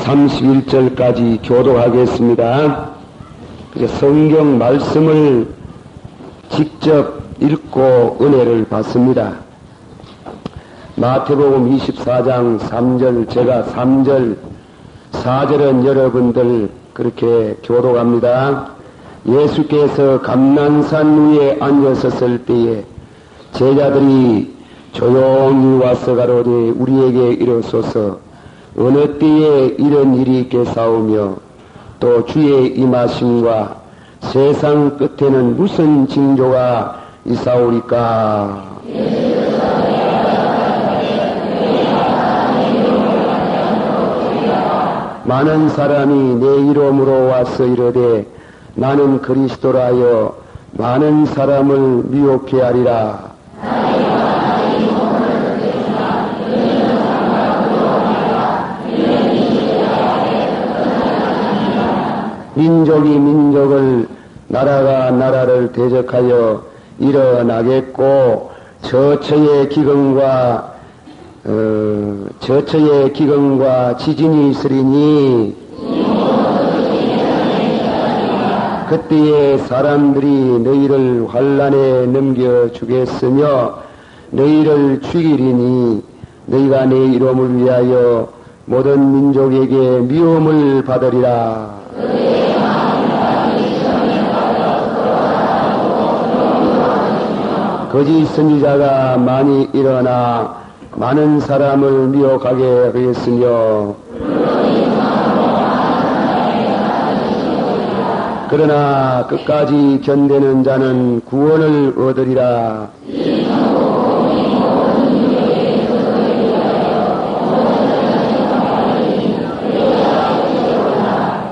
31절까지 교독하겠습니다. 성경 말씀을 직접 읽고 은혜를 받습니다. 마태복음 24장 3절, 제가 3절, 4절은 여러분들 그렇게 교독합니다. 예수께서 감난산 위에 앉으셨을 때에 제자들이 조용히 와서 가로되 우리에게 이르소서 어느 때에 이런 일이 있겠사오며 또 주의 임하심과 세상 끝에는 무슨 징조가 있사오리까. 많은 사람이 내 이름으로 와서 이르되 나는 그리스도라 하여 많은 사람을 미혹해 하리라. 민족이 민족을, 나라가 나라를 대적하여 일어나겠고 저처의 기근과 지진이 있으리니 그때에 사람들이 너희를 환난에 넘겨주겠으며 너희를 죽이리니 너희가 내 이름을 위하여 모든 민족에게 미움을 받으리라. 거짓 선지자가 많이 일어나 많은 사람을 미혹하게 하겠으며 그러나 끝까지 견디는 자는 구원을 얻으리라.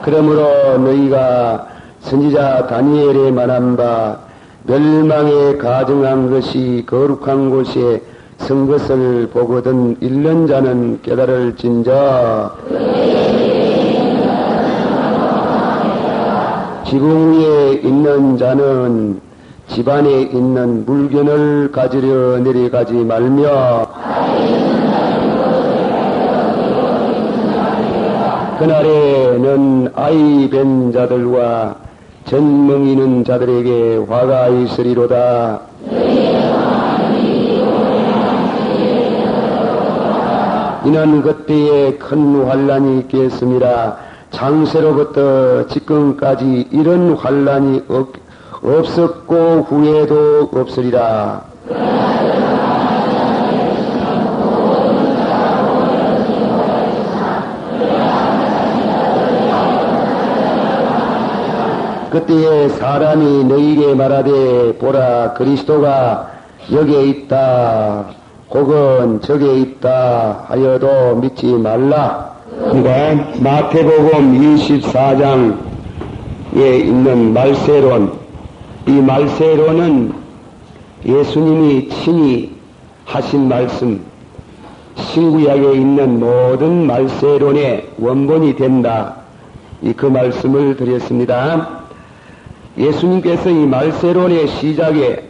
그러므로 너희가 선지자 다니엘에 말한 바 멸망에 가증한 것이 거룩한 곳에 선 것을 보거든 읽는 자는 깨달을진저. 지붕 위에 있는 자는 집안에 있는 물건을 가지려 내려가지 말며 그날에는 아이 뵌 자들과 전멍이는 자들에게 화가 있으리로다. 이는 그때에 큰 환난이 있겠습니다. 창세로부터 지금까지 이런 환난이 없었고 후에도 없으리라. 그때에 사람이 너희에게 말하되 보라 그리스도가 여기에 있다 혹은 저기에 있다 하여도 믿지 말라. 그러니까 마태복음 24장에 있는 말세론, 이 말세론은 예수님이 친히 하신 말씀, 신구약에 있는 모든 말세론의 원본이 된다. 그 말씀을 드렸습니다. 예수님께서 이 말세론의 시작에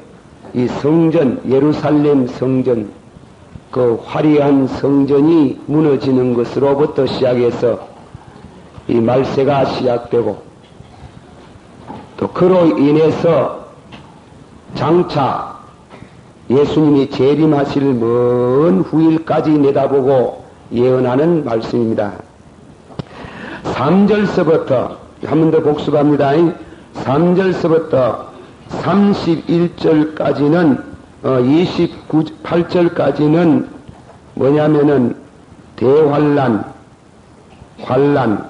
이 성전, 예루살렘 성전, 그 화려한 성전이 무너지는 것으로부터 시작해서 이 말세가 시작되고 또 그로 인해서 장차 예수님이 재림하실 먼 후일까지 내다보고 예언하는 말씀입니다. 3절서부터 한 번 더 복습합니다. 3절서부터 31절까지는 28절까지는 뭐냐면은 대환란, 환란,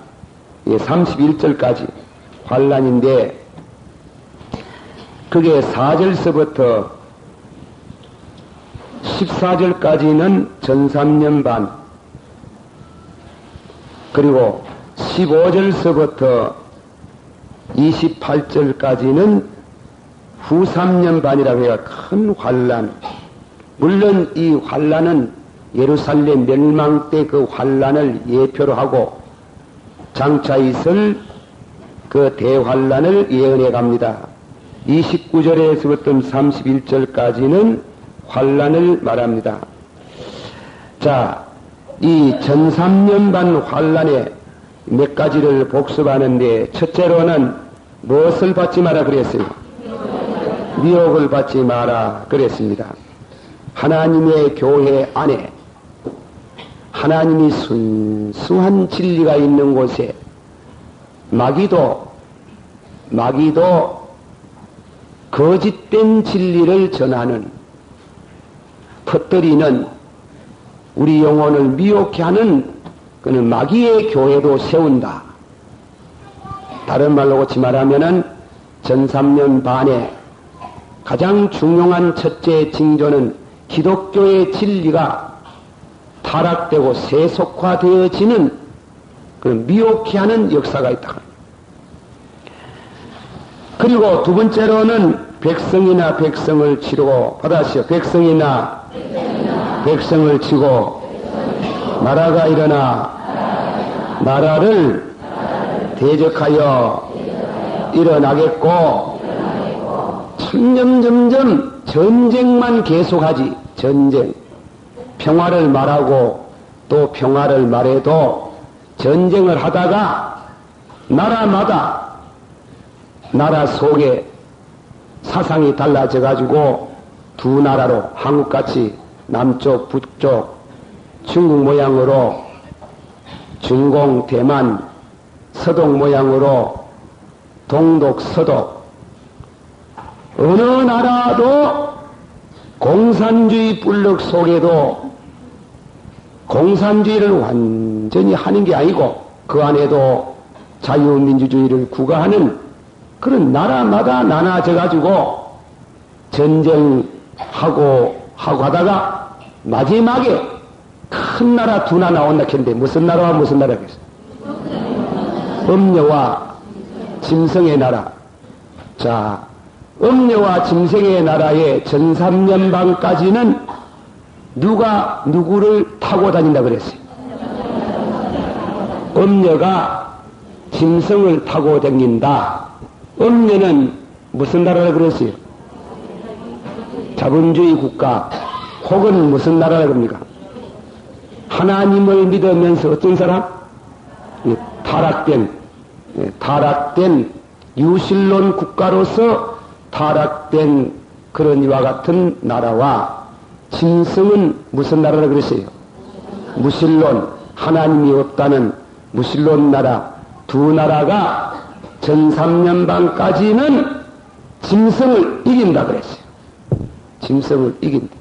31절까지 환란인데 그게 4절서부터 14절까지는 전3년 반, 그리고 15절서부터 28절까지는 후 3년 반이라고 해야 큰 환란. 물론 이 환란은 예루살렘 멸망 때 그 환란을 예표로 하고 장차 있을 그 대환란을 예언해 갑니다. 29절에서부터 31절까지는 환란을 말합니다. 자, 이 전 3년 반 환란에 몇 가지를 복습하는데 첫째로는 무엇을 받지 마라 그랬어요? 미혹을 받지 마라 그랬습니다. 하나님의 교회 안에 하나님이 순수한 진리가 있는 곳에 마귀도 거짓된 진리를 전하는 퍼뜨리는 우리 영혼을 미혹해 하는 그는 마귀의 교회도 세운다. 다른 말로 고치 말하면은 전 3년 반에 가장 중요한 첫째 징조는 기독교의 진리가 타락되고 세속화되어지는 그런 미혹해 하는 역사가 있다. 그리고 두 번째로는 백성이나 백성을 치르고 받아시오. 백성이나 백성을 치고 나라가 일어나 나라를 대적하여 일어나겠고 점점 전쟁만 계속하지. 전쟁. 평화를 말하고 또 평화를 말해도 전쟁을 하다가 나라마다 나라 속에 사상이 달라져 가지고 두 나라로 한국같이 남쪽 북쪽 중국 모양으로 중공 대만 서독 모양으로 동독 서독 어느 나라도 공산주의 불력 속에도 공산주의를 완전히 하는 게 아니고 그 안에도 자유민주주의를 구가하는 그런 나라마다 나눠져 가지고 전쟁하고 하다가 마지막에 큰 나라 두 나라 나온다 했는데 무슨 나라와 무슨 나라겠어? 음녀와 짐승의 나라. 자, 음녀와 짐승의 나라의 전 3년반까지는 누가 누구를 타고 다닌다 그랬어요? 음녀가 짐승을 타고 다닌다. 음녀는 무슨 나라라 그랬어요? 자본주의 국가 혹은 무슨 나라라 그럽니까? 하나님을 믿으면서 어떤 사람? 타락된 유실론 국가로서 타락된 그런 이와 같은 나라와 짐승은 무슨 나라라 그랬어요? 무신론, 하나님이 없다는 무신론 나라 두 나라가 전 3년반까지는 짐승을 이긴다 그랬어요. 짐승을 이긴다.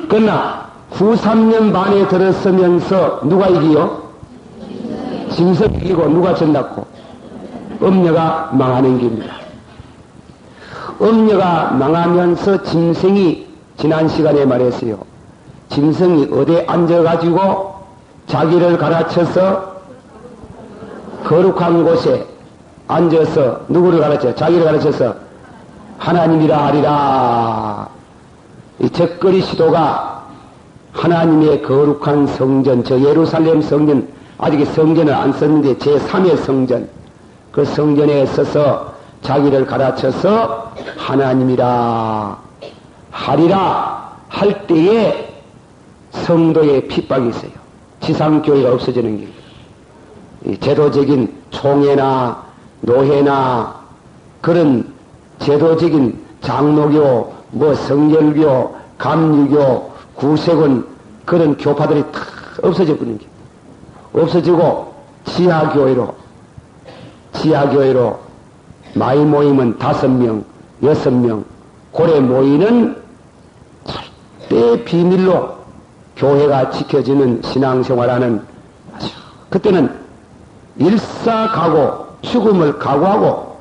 그러나 후 3년 반에 들어서면서 누가 이기요? 짐승 이기고 누가 전났고? 음녀가 망하는 겁니다. 음녀가 망하면서 짐승이 지난 시간에 말했어요. 짐승이 어디에 앉아가지고 자기를 가르쳐서 거룩한 곳에 앉아서 누구를 가르쳐? 자기를 가르쳐서 하나님이라 하리라. 이 적거리 시도가 하나님의 거룩한 성전, 저 예루살렘 성전, 아직 성전을 안 썼는데 제3의 성전, 그 성전에 서서 자기를 가르쳐서 하나님이라 하리라 할 때에 성도의 핍박이 있어요. 지상교회가 없어지는 게. 제도적인 총회나 노회나 그런 제도적인 장로교, 성결교, 감리교, 구세군 그런 교파들이 다 없어져 버리는 게. 없어지고 지하교회로 많이 모이면 5명, 6명 고래 모이는 절대 비밀로 교회가 지켜지는 신앙생활하는 그때는 일사각오 죽음을 각오하고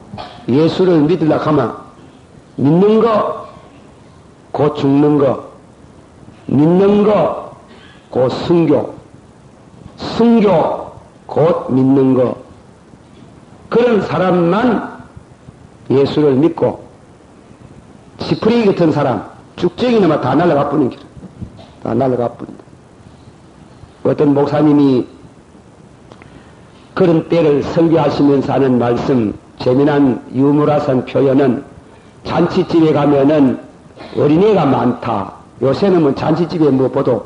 예수를 믿으려고 하면 믿는 거 곧 죽는 거, 믿는 거 곧 순교 곧 믿는 거 그런 사람만 예수를 믿고 지푸레기 같은 사람 쭉정이나마 다 날아가 뿌는 길. 다 날아가 뿌린다. 어떤 목사님이 그런 때를 설교하시면서 하는 말씀, 재미난 유머라선 표현은 잔치집에 가면은 어린애가 많다. 요새는 잔치집에 무엇보다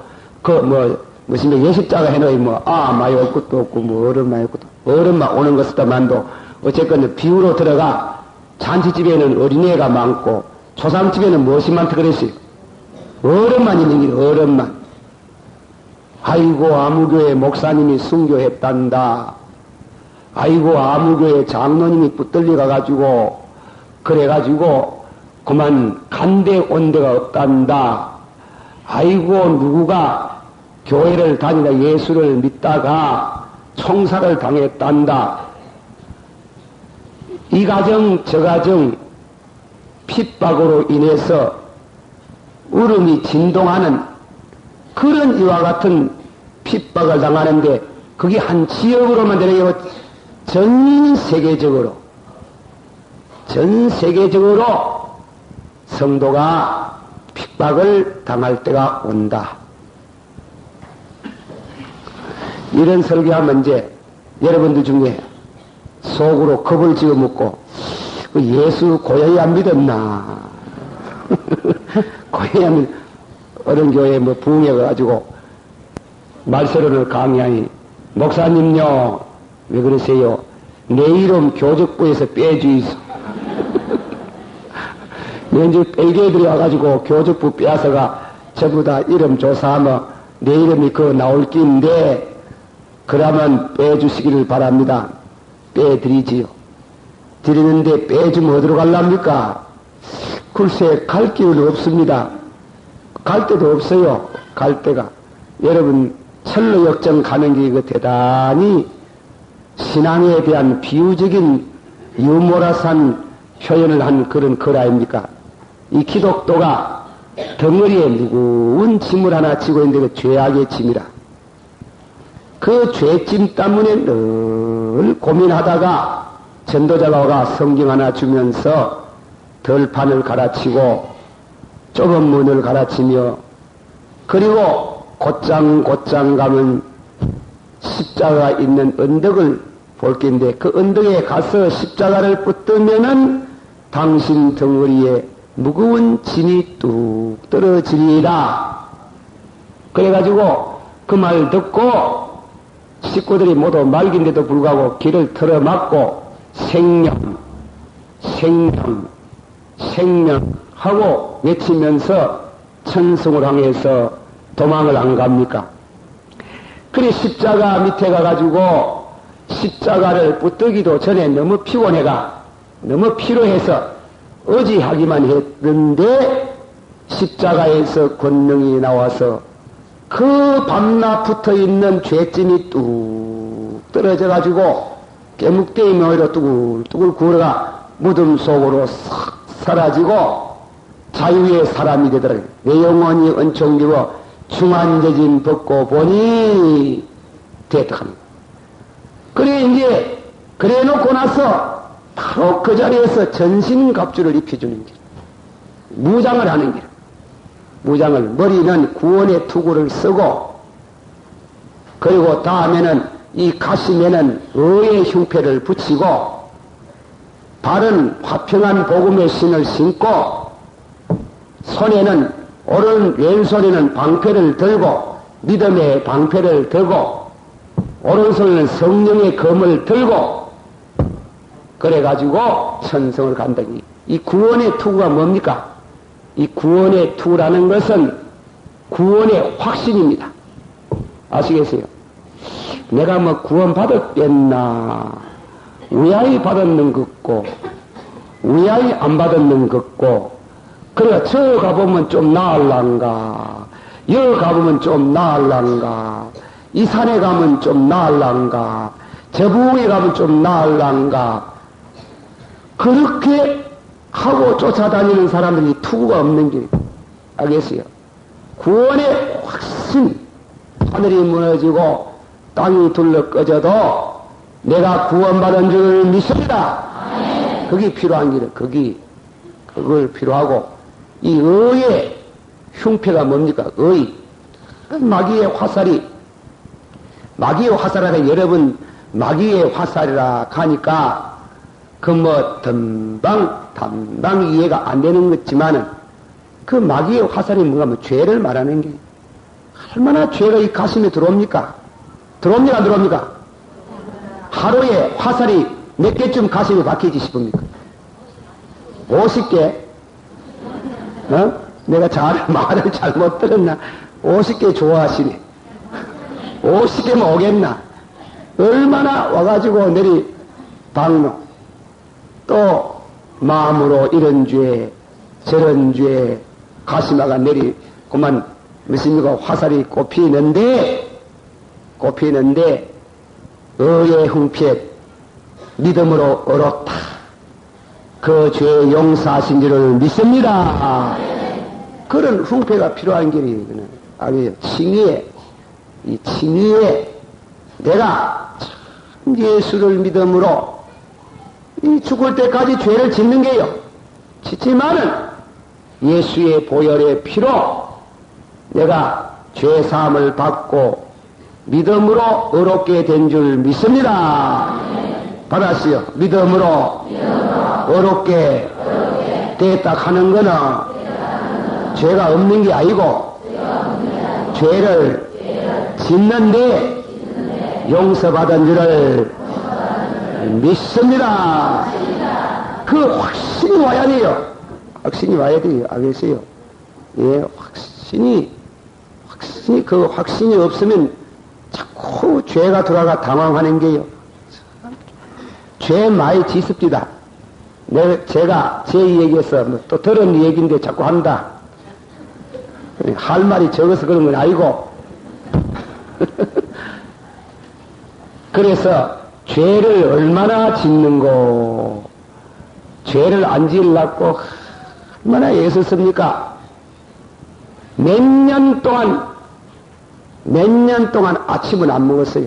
무슨 예십자가 해놓이 마이 올 것도 없고 얼음만 올 것도 얼음만 오는 것이다만도 어쨌건 비유로 들어가 잔치집에는 어린애가 많고 초상집에는 무엇이 많다 그랬어요. 얼음만 있는 길 얼음만. 아이고 아무교회 목사님이 순교했단다. 아이고 아무교회 장로님이 붙들려 가가지고 그래가지고 그만 간데 온 데가 없단다. 아이고 누구가 교회를 다니다 예수를 믿다가 총살을 당했단다. 이 가정 저 가정 핍박으로 인해서 울음이 진동하는 그런 이와 같은 핍박을 당하는데 그게 한 지역으로만 되는 게 아니고 전 세계적으로 성도가 핍박을 당할 때가 온다. 이런 설교하면 이제 여러분들 중에 속으로 겁을 집어먹고 예수 고야이 안 믿었나 고야이 안 믿 어른 교회에 부흥해가지고 말세로를 강의하니 목사님요 왜 그러세요? 내 이름 교적부에서 빼주이소. 왠지 뺄개들이 와가지고 교적부 빼앗아가 전부 다 이름 조사하면 내 이름이 그 나올 끼인데 그러면 빼주시기를 바랍니다. 빼드리지요. 드리는데 빼주면 어디로 갈랍니까? 글쎄 갈 길은 없습니다. 갈 데도 없어요. 갈 데가. 여러분 철로 역정 가는 게 이거 대단히 신앙에 대한 비유적인 유머러스한 표현을 한 그런 글 아닙니까? 이 기독도가 덩어리에 무거운 짐을 하나 지고 있는데 그 죄악의 짐이라. 그 죄짐 때문에 늘 고민하다가 전도자가 와가 성경 하나 주면서 덜판을 갈아치고 좁은 문을 갈아치며 그리고 곧장 가면 십자가 있는 언덕을 볼 텐데 그 언덕에 가서 십자가를 붙들면은 당신 덩어리에 무거운 짐이 뚝 떨어지리라. 그래가지고 그 말 듣고 식구들이 모두 말긴데도 불구하고 길을 틀어막고 생명하고 외치면서 천성을 향해서 도망을 안 갑니까? 그래 십자가 밑에 가가지고 십자가를 붙들기도 전에 너무 너무 피로해서 의지하기만 했는데 십자가에서 권능이 나와서 그 밤낮 붙어있는 죄짐이 뚝 떨어져가지고 깨묵대의 묘기로 뚜글뚜글 구워가 무덤 속으로 싹 사라지고 자유의 사람이 되더라. 내 영혼이 은총기고 중한재진 벗고 보니 됐다. 그래 이제 그래 놓고 나서 바로 그 자리에서 전신갑주를 입혀주는 길, 무장을 하는 길. 무장을 머리는 구원의 투구를 쓰고 그리고 다음에는 이 가심에는 의의 흉패를 붙이고 발은 화평한 복음의 신을 신고 손에는 왼손에는 방패를 들고 믿음의 방패를 들고 오른손에는 성령의 검을 들고 그래가지고 천성을 간다. 이 구원의 투구가 뭡니까? 이 구원의 투라는 것은 구원의 확신입니다. 아시겠어요? 내가 구원 받았겠나? 위아이 받았는 것고, 위아이 안 받았는 것고, 그래, 저 가보면 좀 나을란가? 여 가보면 좀 나을란가? 이 산에 가면 좀 나을란가? 저 부흥에 가면 좀 나을란가? 그렇게 하고 쫓아다니는 사람들이 투구가 없는 길. 알겠어요? 구원의 확신. 하늘이 무너지고 땅이 둘러 꺼져도 내가 구원받은 줄 믿습니다. 그게 필요한 길은 그걸 필요하고 이 의의 흉패가 뭡니까? 의. 마귀의 화살이 마귀의 화살하다 여러분 마귀의 화살이라 하니까 담방 이해가 안 되는 것지만은 그 마귀의 화살이 뭔가 죄를 말하는 게 얼마나 죄가 이 가슴에 들어옵니까? 들어옵니까? 안 들어옵니까? 하루에 화살이 몇 개쯤 가슴에 박히지 싶습니까? 50개? 내가 말을 잘못 들었나? 50개 좋아하시네. 50개면 오겠나? 얼마나 와가지고 내리 박노. 또 마음으로 이런 죄 저런 죄 가시마가 내리 그만 무엇입니까? 화살이 꼽히는데 의의 흥핏 믿음으로 얻었다. 그 죄 용서하신 줄을 믿습니다. 그런 흥패가 필요한 길이 아니에요. 칭의에 이 칭의에 내가 참 예수를 믿음으로 이 죽을 때까지 죄를 짓는 게요. 짓지만은 예수의 보혈의 피로 내가 죄 사함을 받고 믿음으로 의롭게 된 줄 믿습니다. 받았어요. 믿음으로 의롭게 됐다 하는 거는 죄가 없는 게 아니고 죄를 짓는데 용서받은 줄을 믿습니다. 그 확신이 와야 돼요. 확신이 와야 돼요. 알겠어요? 예, 그 확신이 없으면 자꾸 죄가 들어가 당황하는 게요. 죄 많이 짓습니다. 제가 제 얘기에서 또 들은 얘기인데 자꾸 한다. 할 말이 적어서 그런 건 아니고. 그래서 죄를 얼마나 짓는고, 죄를 안 지으려고 얼마나 애썼습니까? 몇 년 동안 아침은 안 먹었어요.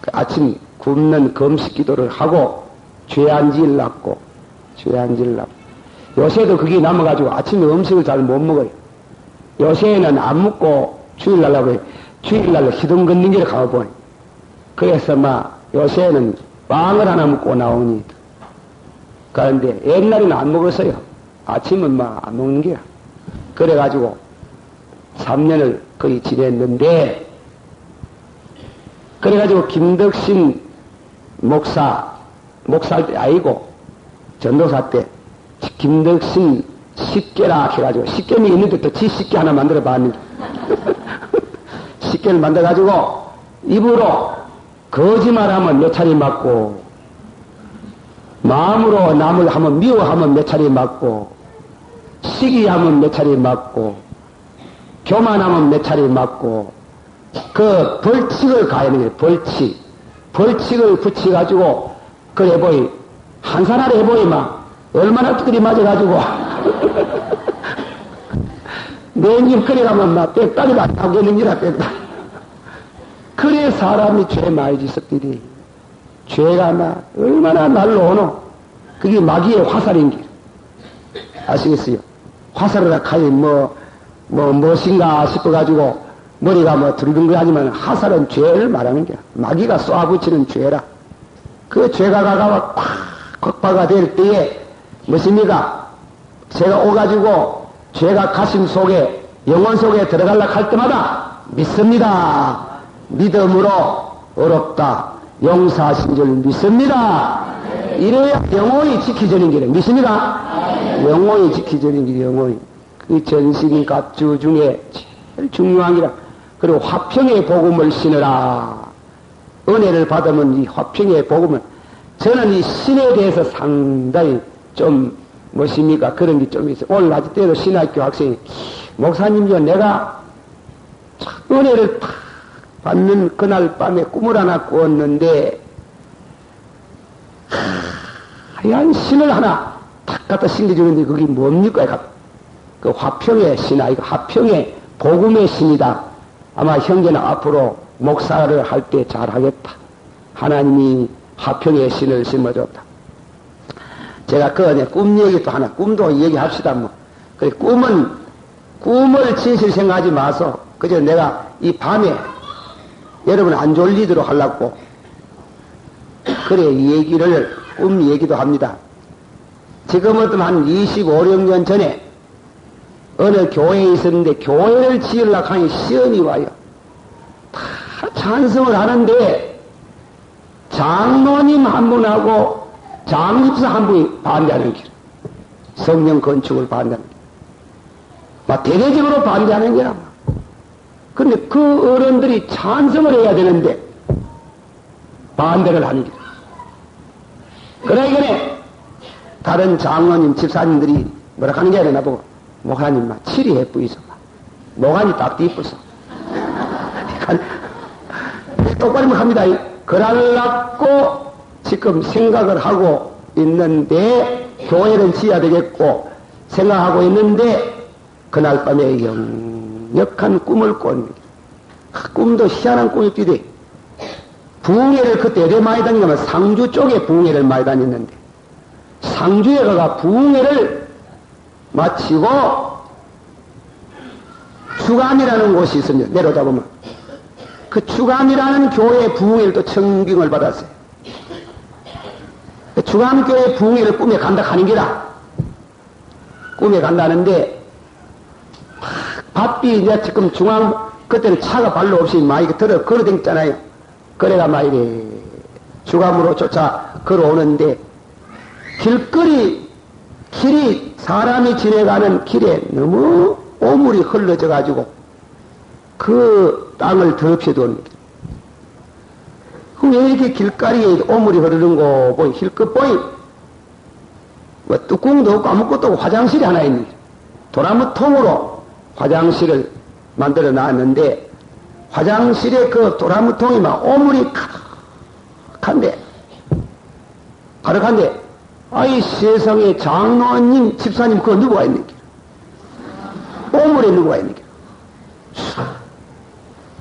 그 아침 굶는 금식 기도를 하고 죄 안 지으려고. 요새도 그게 남아가지고 아침에 음식을 잘 못 먹어요. 요새는 안 먹고 주일날로 희둥 걷는 길에 가보니. 그래서 요새는 빵을 하나 먹고 나오니. 그런데 옛날에는 안 먹었어요. 아침은 안 먹는 게야. 그래가지고 3년을 거의 지냈는데, 그래가지고 김덕신 목사할 때 아니고 전도사 때 김덕신 식계라 해가지고, 식계는 있는데 또 지 식계 하나 만들어 봤는데 식계를 만들어가지고 입으로 거짓말하면 몇 차례 맞고, 마음으로 남을 하면 미워하면 몇 차례 맞고, 시기하면 몇 차례 맞고, 교만하면 몇 차례 맞고, 그 벌칙을 가야 되는 거예요. 벌칙을 붙여가지고 그걸 해보이 한 사람을 해보이 얼마나 들이 맞아가지고 내님 그래 가면 빽다리가 안 나오겠는지라 빽다리. 그래 사람이 죄 많이 짓었더니 죄가 얼마나 날로 오노. 그게 마귀의 화살인 길. 아시겠어요? 화살을 가야 무엇인가 싶어가지고 머리가 들은 거 아니면 화살은 죄를 말하는 거야. 마귀가 쏘아붙이는 죄라. 그 죄가 가가 콱 될 때에 무엇입니까? 죄가 오가지고 죄가 가슴 속에 영혼 속에 들어가려고 할 때마다 믿습니다. 믿음으로 어렵다. 용서하신 줄 믿습니다. 이래야 영혼이 지키져는 길이에요. 믿습니까? 영혼이 지키져는 길이에요. 영혼이. 그 전신 갑주 중에 제일 중요한 기라. 그리고 화평의 복음을 신으라. 은혜를 받으면 이 화평의 복음을, 저는 이 신에 대해서 상당히 좀 무엇입니까? 그런 게 좀 있어요. 오늘 낮에 때도 신학교 학생이, 목사님요, 내가 은혜를 받는 그날 밤에 꿈을 하나 꾸었는데 하얀 신을 하나 탁 갖다 신겨주는데 그게 뭡니까? 그 화평의 신, 이거 화평의 복음의 신이다. 아마 형제는 앞으로 목사를 할 때 잘하겠다. 하나님이 화평의 신을 심어줬다. 제가 꿈 얘기도 하나, 꿈도 얘기합시다. 그래, 꿈을 진실 생각하지 마소. 그저 내가 이 밤에 여러분 안 졸리도록 하려고, 그래, 꿈 얘기도 합니다. 지금 어떤 한 25, 6년 전에 어느 교회에 있었는데 교회를 지으려고 하니 시험이 와요. 다 찬성을 하는데 장로님 한 분하고 장집사 한 분이 반대하는 길. 성령 건축을 반대하는 길. 막 대대적으로 반대하는 게라. 근데 그 어른들이 찬성을 해야 되는데 반대를 하는 길. 그러니까 다른 장로님, 집사님들이 뭐라 하는 게 아니라 나보고 목사님 막 칠이 예쁘이소. 목안이 딱 이쁘소. 똑바로 합니다. 그럴라고 지금 생각을 하고 있는데 교회를 지어야 되겠고 생각하고 있는데 그날 밤에 역력한 꿈을 꾼 꿈도 희한한 꿈이 띠대. 부흥회를 그때 어디 많이 다니냐면 상주 쪽에 부흥회를 많이 다녔는데 상주에 가가 부흥회를 마치고 주감이라는 곳이 있습니다. 내려오다 보면 그 주감이라는 교회의 부흥회를 또 청빙을 받았어요. 주감교회 부흥회를 꿈에 간다 하는 게라. 꿈에 간다는데 바삐 이제 지금 중앙 그때는 차가 발로 없이 많이 걸어댕겼잖아요. 그래가 막 이래 주감으로 쫓아 걸어오는데 길이 사람이 지나가는 길에 너무 오물이 흘러져 가지고 그 땅을 덮여두는 길. 왜 이렇게 길가리에 오물이 흐르는 거 보니 힐끗 보니 뭐 뚜껑도 없고 아무것도 없고 화장실이 하나 있는 길. 도나무 통으로 화장실을 만들어 놨는데 화장실에 그 도나무통이 막 오물이 가득한데 아이 세상에 장로님 집사님 그거 누구가 있는 길 오물에 누구가 있는 길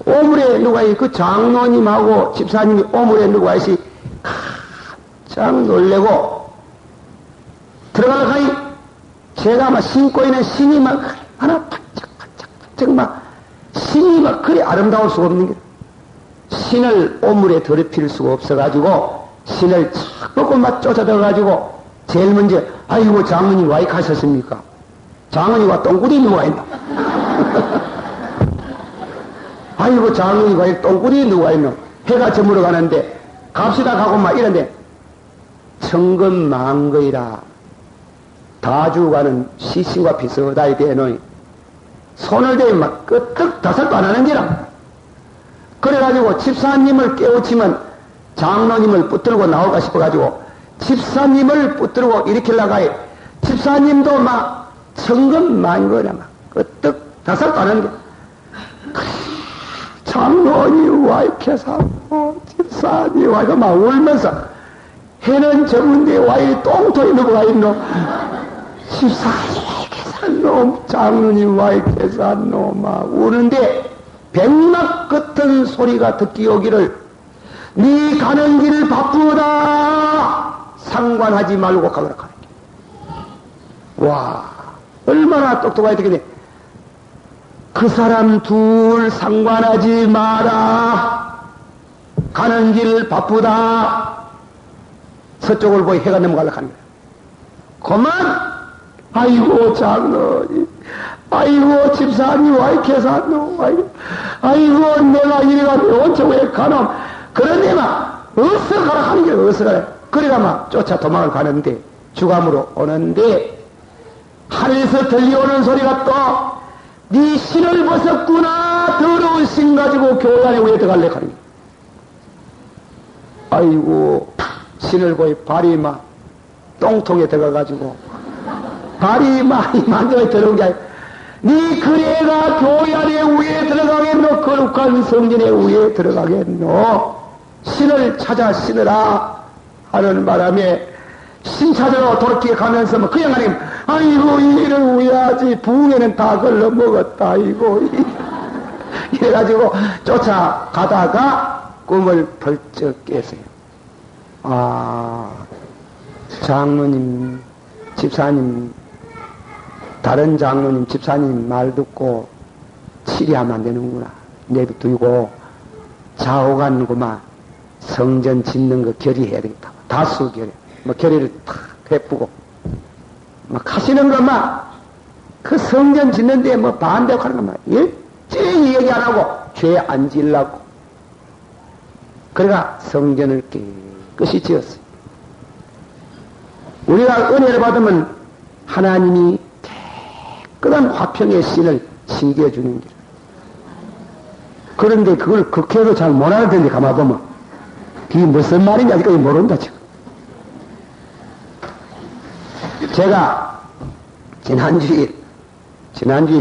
오물에 누가 있는 그 장로님하고 집사님이 오물에 누구가 있으니 깜짝 놀래고 들어가려고 하니 제가 막 신고 있는 신이 막 하나 반짝반짝 막 신이 막 그리 아름다울 수가 없는 게 신을 오물에 더럽힐 수가 없어가지고 신을 착 벗고 막 쫓아들어가지고 제일 먼저 아이고 장모님 와 가셨습니까? 장모님과 똥구리 누가 있나? 아이고 장모님 와 똥구리 누가 있나? 해가 저물어 가는데 갑시다 가고 막 이런데 천근만거이라 다 죽어가는 시신과 비슷하게 되노니 손을 대면 막 끄떡 다섯도 안 하는 게라. 그래가지고 집사님을 깨우치면 장로님을 붙들고 나올까 싶어가지고 집사님을 붙들고 일으키려고 해. 집사님도 막 천근만거나 막 끄떡 다섯도 안 하는 게 장로님 와 이렇게 사고 집사님 와 이거 막 울면서 해는 적은데 와 이 똥통이 누가 있노 집사님 놈, 장로님 와 이렇게 산 놈, 막 우는데 백막 같은 소리가 듣기 오기를 네 가는 길 바쁘다 상관하지 말고 가거라 가는 길. 와 얼마나 똑똑하게 되겠네. 그 사람 둘 상관하지 마라 가는 길 바쁘다 서쪽을 보이 해가 넘어가려고 하는 거야. 그만 아이고 장로님 아이고 집사님 와 이렇게 샀노 아이고 내가 이래가지고 언제 왜 가놈 그런데 막 어서 가라 하는 게 어서 가라. 그래가 막 쫓아 도망을 가는데 주감으로 오는데 하늘에서 들려오는 소리가 또 네 신을 벗었구나 더러운 신 가지고 교회 안에 왜 들어갈래 하는 거야. 아이고 신을 보이 발이 막 똥통에 들어가가지고 발이 많이 만져에 들어온 게 아니라 네 그래가 교회 안에 위에 들어가겠노 거룩한 성전에 위에 들어가겠노 신을 찾아 신으라 하는 바람에 신 찾으러 돌이켜 가면서 뭐 그냥 아니면 아이고 이를 우야지 부흥에는 다 걸러 먹었다 아이고 이래가지고 쫓아가다가 꿈을 벌쩍 깼어요. 아 장로님 집사님 다른 장로님 집사님 말 듣고 치리하면 안 되는구나 내비두고 좌우간구만 성전 짓는 거 결의해야 되겠다. 다수 결의 뭐 결의를 탁 베푸고 막 하시는 것만 그 성전 짓는데 뭐 반대하고 하는 것만 일제히 얘기 안 하고 죄 안 지으려고. 그래가 성전을 깨끗이 지었어요. 우리가 은혜를 받으면 하나님이 깨끗한 화평의 신을 신겨주는 길. 그런데 그걸 극해도 잘 못 알아듣는데 가만보면 그게 무슨 말인지 아직까지 모른다 지금. 제가 지난주일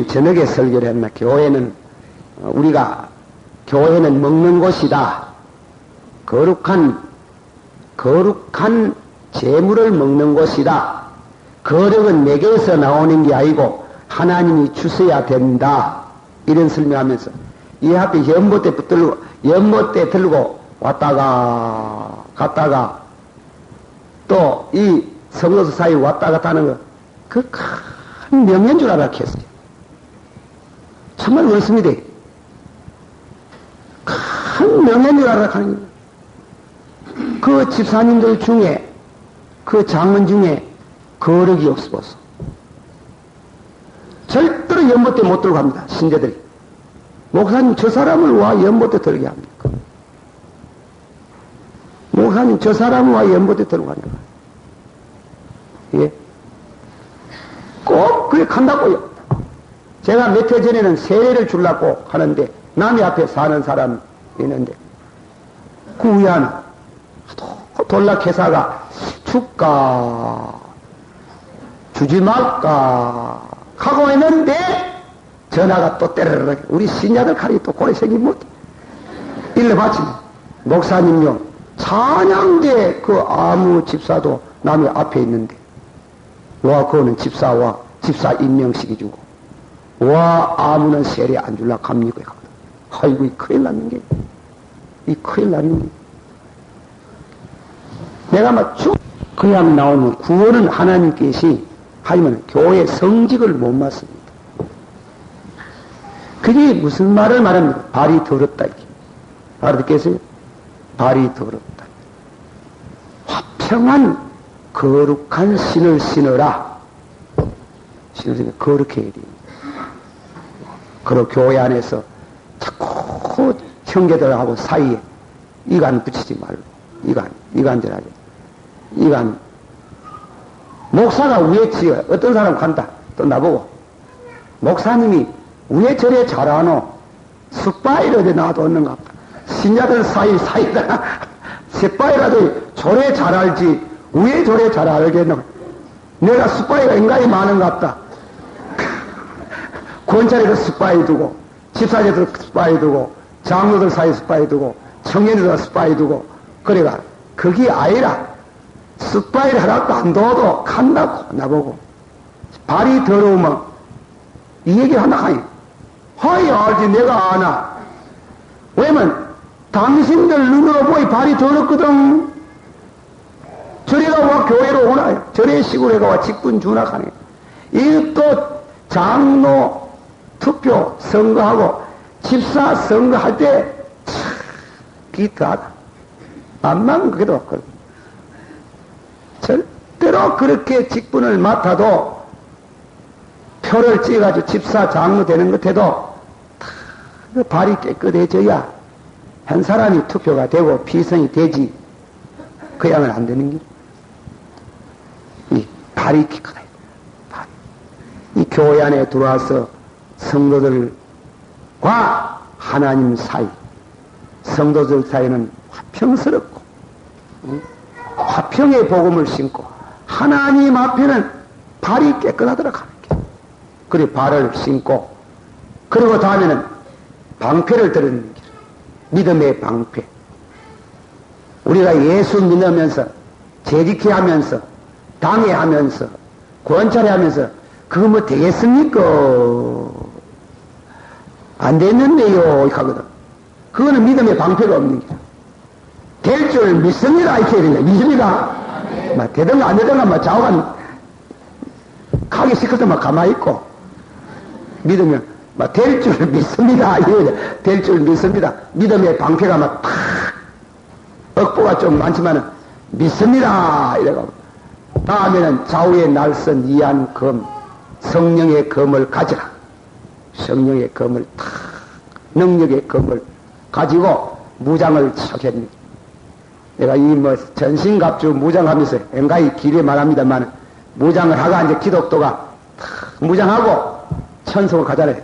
저녁에 설교를 했나. 교회는 우리가 교회는 먹는 곳이다. 거룩한 재물을 먹는 곳이다. 거룩은 내게서 나오는 게 아니고 하나님이 주셔야 된다. 이런 설명하면서 이 앞에 연못대 들고 왔다가 갔다가 또 이 성도들 사이 왔다 갔다 하는 거 그 큰 명예인 줄 알았겠어요. 정말 그렇습니다. 큰 명예인 줄 알았하는 거예요. 그 집사님들 중에 그 장문 중에 거룩이 없어서 절대로 연못대 못 들고 갑니다. 신자들이. 목사님 저 사람을 와 연못대 들게 합니까? 목사님 저 사람을 와 연못대 들고 가냐고. 예. 꼭 그래 간다고요. 제가 몇 해 전에는 세례를 주려고 하는데 남의 앞에 사는 사람이 있는데 그 위에 하나 돌락회사가 줄까 주지 말까 하고 있는데 전화가 또 때려라. 우리 신자들 칼이 또 고래 생긴 못 일러 바치 목사님요 찬양대 그 아무 집사도 남의 앞에 있는데 와 그거는 집사 임명시켜주고 와 아무는 세례 안 줄라 갑니까? 아이고 이 큰일 났는 게 내가 막 쭉 그냥 나오면 구원은 하나님께서 하지만 교회 성직을 못 맡습니다. 그게 무슨 말을 말합니까? 발이 더럽다 이게. 알아듣겠어요? 발이 더럽다. 화평한 거룩한 신을 신어라. 신을 신어 거룩해야 돼. 그리고 교회 안에서 자꾸 형제들하고 사이에 이간 붙이지 말고 이간질하지. 이간 목사가 위에 치여 어떤 사람 간다 또 나보고 목사님이 왜 저래 잘하노? 스파이를 어디 놔뒀는가 보다. 신자들 사이다 스파이라도 저래 잘 알지 왜 저래 잘 알겠노? 내가 스파이가 인간이 많은갑다. 권찰에도 스파이 두고 집사제도 스파이 두고 장로들 사이 스파이 두고 청년들 스파이 두고 그래가 그게 아니라 스파이를 하나도 안 둬도 간다고 나보고 발이 더러우면 이 얘기 하나 하니 하이 알지 내가 아나. 왜냐면 당신들 눈으로 보이 발이 더럽거든. 저래가 와 교회로 오나요? 저래 시골에가 와 직분 준학하네. 이것도 장로 투표 선거하고 집사 선거할 때 기타하다. 암만 그게도 없거든. 절대로 그렇게 직분을 맡아도 표를 찍어가지고 집사 장로 되는 것 해도 그 발이 깨끗해져야 한 사람이 투표가 되고 피성이 되지. 그 양은 안 되는 길. 이 발이 깨끗해. 이 교회 안에 들어와서 성도들과 하나님 사이, 성도들 사이는 화평스럽고 화평의 복음을 신고 하나님 앞에는 발이 깨끗하도록 하는 길. 그리고 발을 신고 그리고 다음에는 방패를 들는 길. 믿음의 방패. 우리가 예수 믿으면서 재직해하면서 당해하면서 권찰해하면서 그거 뭐 되겠습니까? 안 됐는데요 하거든. 그거는 믿음의 방패가 없는 길. 될 줄 믿습니다 이렇게 해야 된다. 믿습니다. 막 되든가 안 되든가 막 좌우간 가기 싫거든 막 가만히 있고 믿으면 막 될 줄 믿습니다. 될 줄 믿습니다. 믿음의 방패가 막 팍 억보가 좀 많지만은 믿습니다 이래가 다음에는 좌우에 날선 이한 검 성령의 검을 가져라. 성령의 검을 탁, 능력의 검을 가지고 무장을 척했니. 내가 이 뭐 전신갑주 무장하면서 엔가히 길에 말합니다만 무장을 하가 이제 기독도가 탁 무장하고 천성을 가잖아요.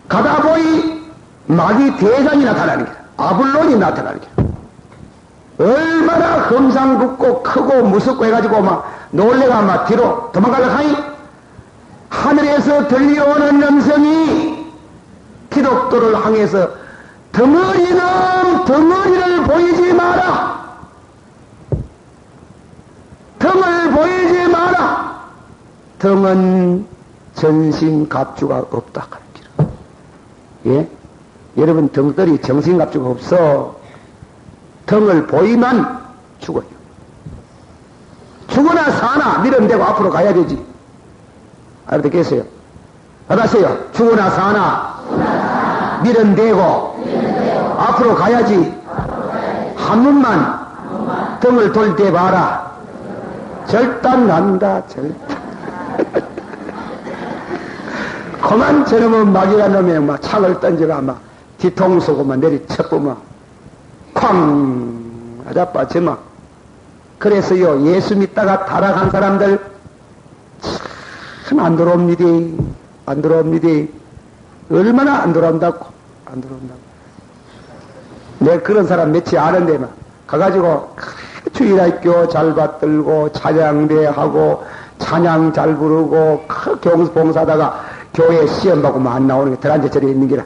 가다 보니 마귀 대장이 나타나는 게 아블론이 나타나는 게 얼마나 험상궂고 크고 무섭고 해가지고 막 놀래가 막 뒤로 도망가려고 하니 하늘에서 들려오는 음성이 기독도를 향해서 덩어리는 덩어리를 보이지 마라. 덩을 보이지 마라. 덩은 전신갑주가 없다. 예? 여러분 덩들이 정신갑주가 없어. 덩을 보이면 죽어요. 죽으나 사나 밀어내고 앞으로 가야 되지. 알아듣겠어요? 알았어요? 죽으나 사나 밀어내고 앞으로 가야지. 한 번만 등을 돌 때 봐라. 절단 난다. 절단. 그만 저놈은 마귀가 놈에 막 창을 던져가 막 뒤통수고만 내리쳐보면 쾅 하자 빠지마. 그래서요 예수 믿다가 타락한 사람들 참 안 들어옵니다. 안 들어옵니다. 얼마나 안 들어온다고. 안 들어온다고. 내 그런 사람 몇이 아는데 막 가가지고 주일학교 잘 받들고 찬양대하고 찬양 잘 부르고 봉사하다가 교회 시험 받고 안 나오는 게 들한테 저리 있는 기라.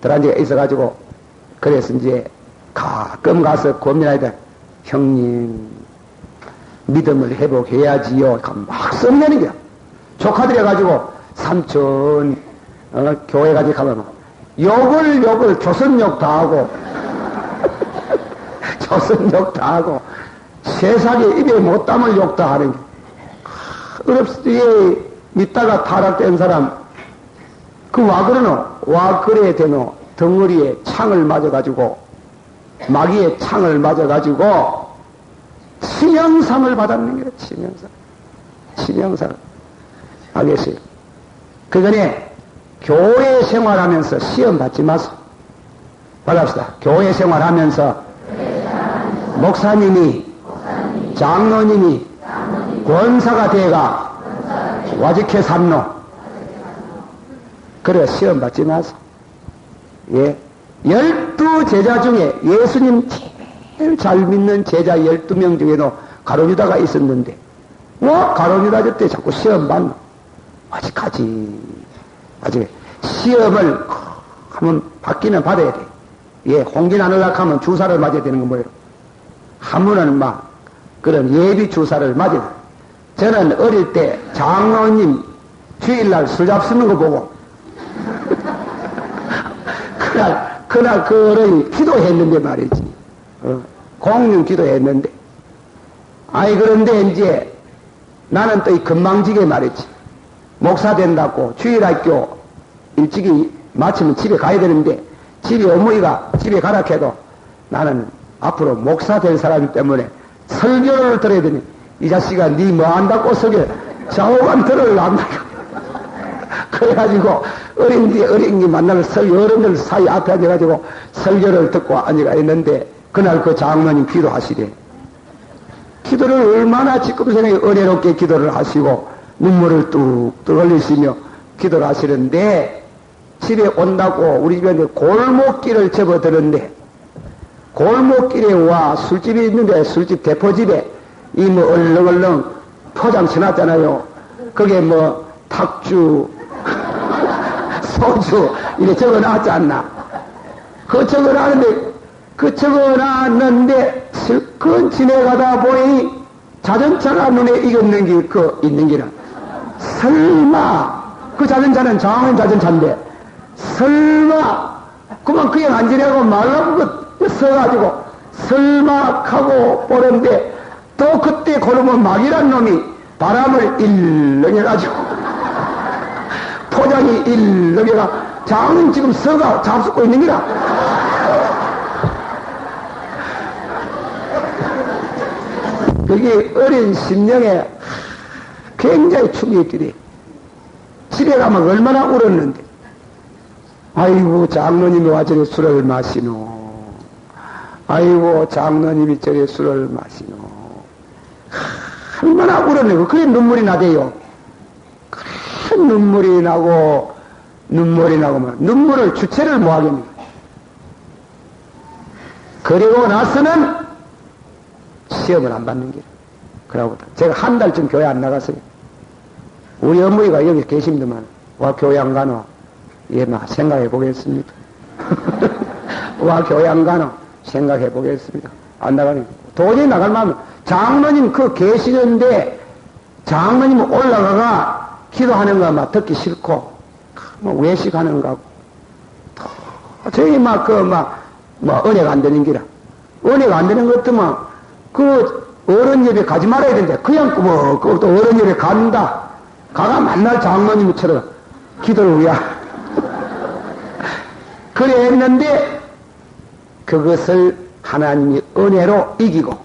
들한테가 있어가지고 그래서 이제 가끔 가서 고민해야 돼. 형님 믿음을 회복해야지요. 막 썸내는 거야. 조카들이 해가지고 삼촌 교회 가지 가면 욕을 조선욕 다 하고 조선욕 다 하고 세상에 입에 못 담을 욕 다 하는 게 어렵게 믿다가 타락된 사람 그 와 그러노 와 그래 되노 덩어리에 창을 맞아가지고 마귀의 창을 맞아가지고 치명상을 받았는 거야. 치명상 알겠어요? 그거네 교회 생활하면서 시험 받지 마소. 받읍시다. 교회 생활하면서 목사님이 장로님이 권사가 돼가 와직해 삼노. 그래 시험 받지 마소. 예. 12 제자 중에 예수님 제일 잘 믿는 제자 12명 중에도 가룟유다가 있었는데 가룟유다 저때 자꾸 시험 받노. 아직까지 시험을 한번 받기는 받아야 돼. 예, 홍기 나누려고 하면 주사를 맞아야 되는 건 뭐예요? 한 번은 막 그런 예비 주사를 맞아야 돼. 저는 어릴 때 장로님 주일날 술 잡수는 거 보고 그날 그 어른이 기도했는데 말이지. 공륜 기도했는데. 아니 그런데 이제 나는 또 이 건망지게 말이지. 목사 된다고 주일학교 일찍이 마치면 집에 가야 되는데 집에 어머니가 집에 가라 해도 나는 앞으로 목사 될 사람 때문에 설교를 들어야 되니 이 자식아 니 뭐 한다고 설교 좌우간 들으려고 그래가지고 어린이 만나면 어른들 사이 앞에 앉아가지고 설교를 듣고 앉아가 있는데 그날 그 장로님 기도하시래. 기도를 얼마나 지금생에 은혜롭게 기도를 하시고 눈물을 뚝뚝 흘리시며 기도를 하시는데 집에 온다고 우리 집에 골목길을 접어드는데 골목길에 와 술집이 있는데 술집 대포집에 이 뭐 얼렁얼렁 포장 쳐놨잖아요. 그게 뭐 탁주 소주 이렇게 적어놨지 않나. 그 적어놨는데 슬픈 지내가다 보니 자전차가 눈에 익었는 게 있는 기라. 설마 그 자전차는 장원 자전차인데 설마 그만 그냥 안 지내고 말라고 써가지고 설마 하고 보는데 또 그때 그러면 막이란 놈이 바람을 일렁해가지고 포장이 일렁해가 장은 지금 서가 잡수고 있는 기라. 그게 어린 심령에 굉장히 충격들이 집에 가면 얼마나 울었는데. 아이고, 장로님이 와 저래 술을 마시노. 아이고, 장로님이 저래 술을 마시노. 얼마나 울었네. 그래 눈물이 나대요. 그래 눈물이 나고 눈물을 주체를 뭐 하겠니. 그리고 나서는 시험을 안 받는 길. 그러고 제가 한 달쯤 교회 안 나갔어요. 우리 어머니가 여기 계십니다만 와 교회 안 가노? 예, 마 생각해 보겠습니다. 와 교회 안 가노? 생각해 보겠습니다. 안 나가니 도저히 나갈 마음은 장로님 그 계시는데 장로님 올라가가 기도하는 거 막 듣기 싫고 뭐 외식하는 거 하고 저희 막 은혜가 안 되는 기라 은혜가 안 되는 것도 그 어른 예배 가지 말아야 되는데 그냥 그것도 어른 예배 간다. 가가 만날 장로님처럼 기도를 위하. 그래 했는데 그것을 하나님이 은혜로 이기고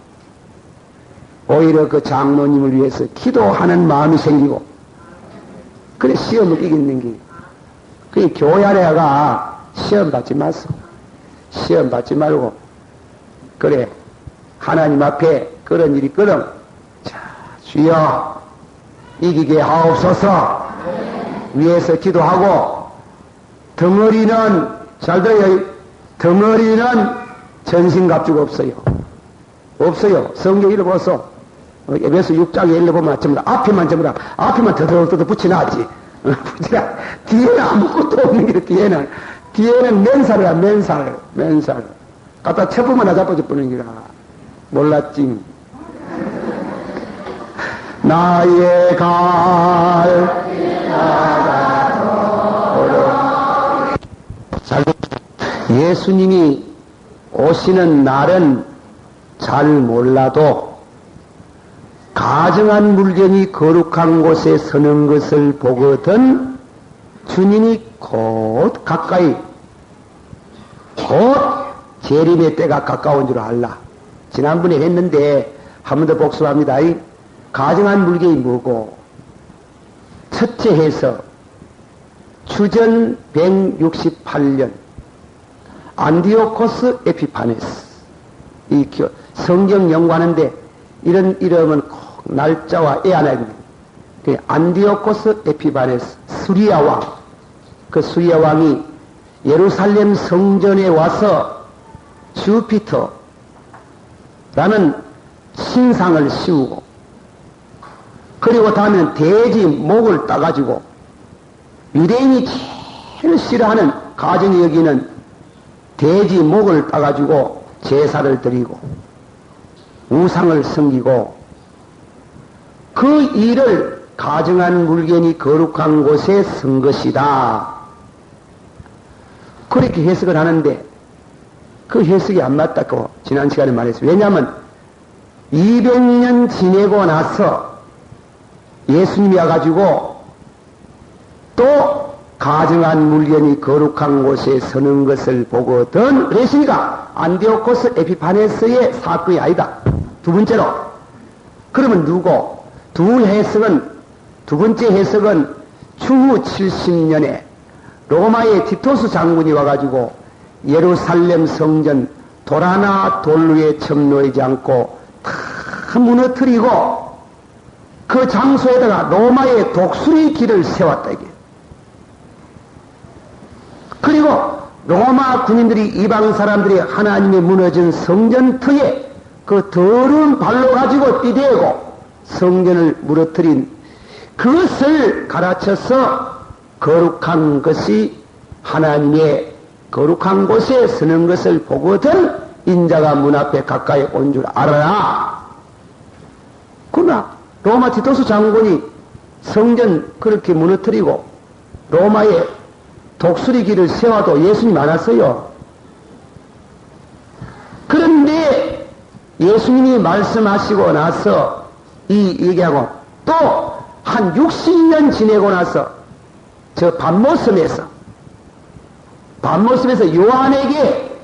오히려 그 장로님을 위해서 기도하는 마음이 생기고 그래 시험을 이기는 게 그 교회 안에가 시험 받지 마소. 시험 받지 말고 그래 하나님 앞에 그런 일이 있거든. 자, 주여 이기게 하옵소서. 위에서 기도하고 덩어리는 잘 들어요. 덩어리는 전신갑주가 없어요. 없어요. 성경 읽어보소. 에베소 6장에 읽어보면 전부 다 앞에만 더더더 붙여놨지. 붙여놔. 뒤에는 아무것도 없는 게 뒤에는 맨살이야. 맨살. 갖다 쳐보면 잡아줘 보는 기라. 몰랐지. 나의 갈 예수님이 오시는 날은 잘 몰라도 가정한 물건이 거룩한 곳에 서는 것을 보거든 주님이 곧 가까이 곧 재림의 때가 가까운 줄 알라. 지난번에 했는데 한 번 더 복습합니다. 가정한 물건이 뭐고 첫째 해서 주전 168년 안디오코스 에피파네스 이 성경 연구하는데 이런 이름은 꼭 날짜와 애안해야 됩니다. 안디오코스 에피파네스 수리아 왕. 그 수리아 왕이 예루살렘 성전에 와서 주피터라는 신상을 씌우고 그리고 다음에는 돼지 목을 따가지고 유대인이 제일 싫어하는 가정이 여기는 돼지 목을 따가지고 제사를 드리고 우상을 섬기고 그 일을 가정한 물건이 거룩한 곳에 쓴 것이다. 그렇게 해석을 하는데 그 해석이 안 맞다고 지난 시간에 말했어요. 왜냐하면 200년 지내고 나서 예수님이 와가지고 또 가정한 물건이 거룩한 곳에 서는 것을 보거든 그랬으니까 안디오코스 에피파네스의 사건이 아니다. 두 번째로 그러면 누구? 두 번째 해석은 추후 70년에 로마의 티토스 장군이 와가지고 예루살렘 성전 돌 하나 돌 위에 첨놓이지 않고 다 무너뜨리고 그 장소에다가 로마의 독수리 길을 세웠다 이게. 그리고 로마 군인들이 이방 사람들이 하나님의 무너진 성전터에 그 더러운 발로 가지고 뛰대고 성전을 무너뜨린 그것을 가르쳐서 거룩한 것이 하나님의 거룩한 곳에 서는 것을 보거든 인자가 문 앞에 가까이 온 줄 알아라. 그러나 로마 티토스 장군이 성전 그렇게 무너뜨리고 로마의 독수리 길을 세워도 예수님 안 왔어요. 그런데 예수님이 말씀하시고 나서 이 얘기하고 또 한 60년 지내고 나서 저 밤모섬에서 요한에게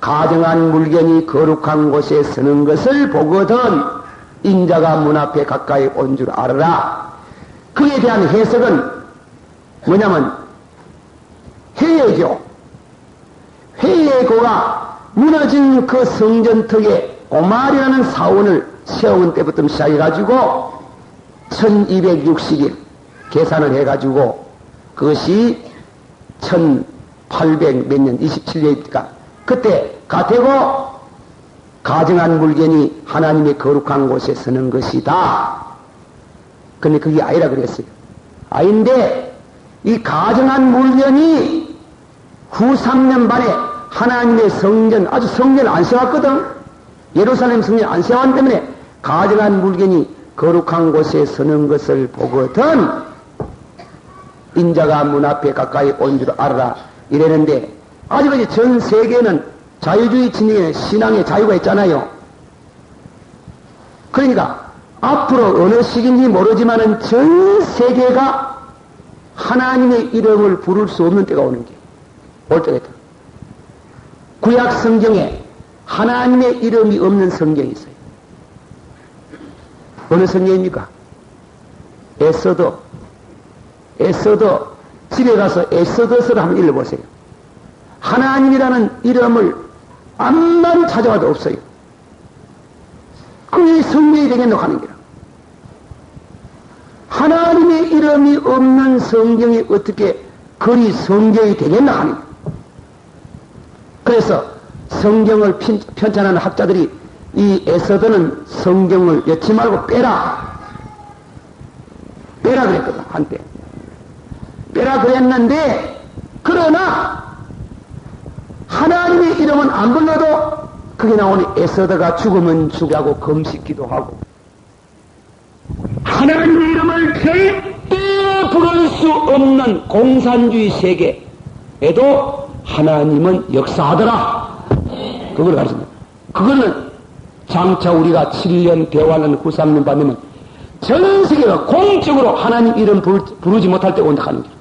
가정한 물건이 거룩한 곳에 서는 것을 보거든 인자가 문 앞에 가까이 온 줄 알아라. 그에 대한 해석은 뭐냐면 회예죠. 회예고가 무너진 그 성전턱에 오마리라는 사원을 세운 때부터 시작해가지고 1260일 계산을 해가지고 그것이 1800 몇 년 27년이니까 그때 가태고 가정한 물건이 하나님의 거룩한 곳에 서는 것이다. 근데 그게 아니라 그랬어요. 아닌데 이 가정한 물건이 후 3년 반에 하나님의 성전, 아주 성전을 안 세웠거든. 예루살렘 성전 안 세웠기 때문에 가정한 물건이 거룩한 곳에 서는 것을 보거든 인자가 문 앞에 가까이 온 줄 알아라 이랬는데 아직까지 전 세계는 자유주의 진영에 신앙의 자유가 있잖아요. 그러니까 앞으로 어느 시기인지 모르지만은 전 세계가 하나님의 이름을 부를 수 없는 때가 오는 게 올 때가 있다. 구약 성경에 하나님의 이름이 없는 성경이 있어요. 어느 성경입니까? 에서더 집에 가서 에서더서를 한번 읽어보세요. 하나님이라는 이름을 암만 찾아와도 없어요. 그게 성경이 되겠노 하는 거라. 하나님의 이름이 없는 성경이 어떻게 그리 성경이 되겠나 하는 거라. 그래서 성경을 편찬하는 학자들이 이 에서더는 성경을 엮지 말고 빼라 그랬거든. 한때 빼라 그랬는데 그러나 하나님의 이름은 안 불러도 그게 나오니 에서더가 죽으면 죽하고 금식기도 하고 하나님의 이름을 절대 부를 수 없는 공산주의 세계에도 하나님은 역사하더라. 그걸 가르칩니다. 그거는 장차 우리가 7년 대화는 후삼년 받으면 전 세계가 공적으로 하나님 이름 부르지 못할 때 온다 하는 거예요.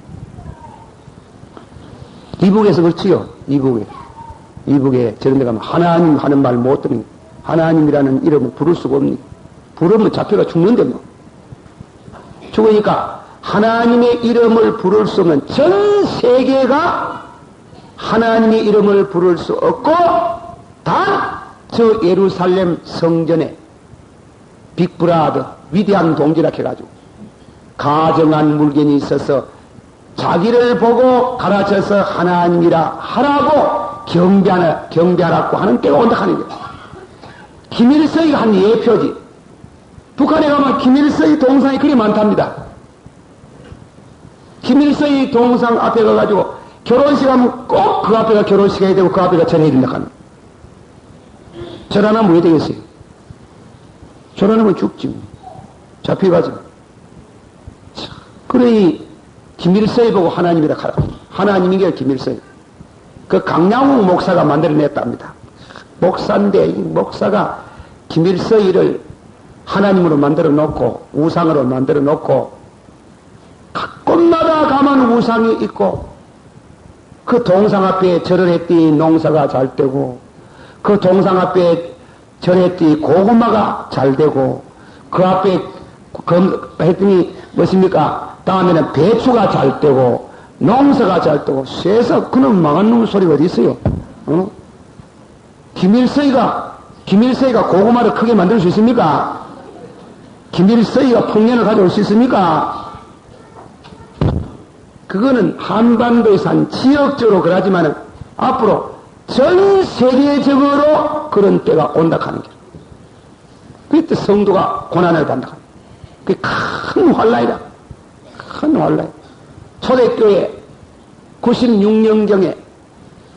이북에서 그렇지요. 이북에 저런 데 가면 하나님 하는 말 못 듣는 하나님이라는 이름을 부를 수가 없니. 부르면 잡혀가 죽는데 뭐. 죽으니까 하나님의 이름을 부를 수 없는 전 세계가 하나님의 이름을 부를 수 없고 단 저 예루살렘 성전에 빅브라더 위대한 동지라 해가지고 가정한 물건이 있어서 자기를 보고 가르쳐서 하나님이라 하라고 경배하라고 하는 때가 온다 하는 거예요. 김일성이가 한 예표지. 북한에 가면 김일성이 동상이 그리 많답니다. 김일성이 동상 앞에 가가지고 결혼식 하면 꼭 그 앞에가 결혼식 해야 되고 그 앞에가 전해야 된다 하는 거예요. 절하면 뭐 되겠어요? 절하면 죽지. 잡혀가지. 그러니 김일성이 보고 하나님이라 하라. 하나님이게 김일성. 그 강양욱 목사가 만들어냈답니다. 목사인데 이 목사가 김일성이를 하나님으로 만들어 놓고 우상으로 만들어 놓고 각 곳마다 가면 우상이 있고 그 동상 앞에 절을 했더니 농사가 잘 되고 그 동상 앞에 절했더니 고구마가 잘 되고 그 앞에 했더니 무엇입니까? 다음에는 배추가 잘 되고 농사가 잘 되고 세상 그놈 망한 놈 소리가 어디 있어요? 어? 김일성이가 고구마를 크게 만들 수 있습니까? 김일성이가 풍년을 가져올 수 있습니까? 그거는 한반도에서 한 지역적으로 그러지만은 앞으로 전 세계적으로 그런 때가 온다 하는 거예요. 그때 성도가 고난을 받는다. 그게 큰 환란이다. 큰 환란. 초대교회 96년경에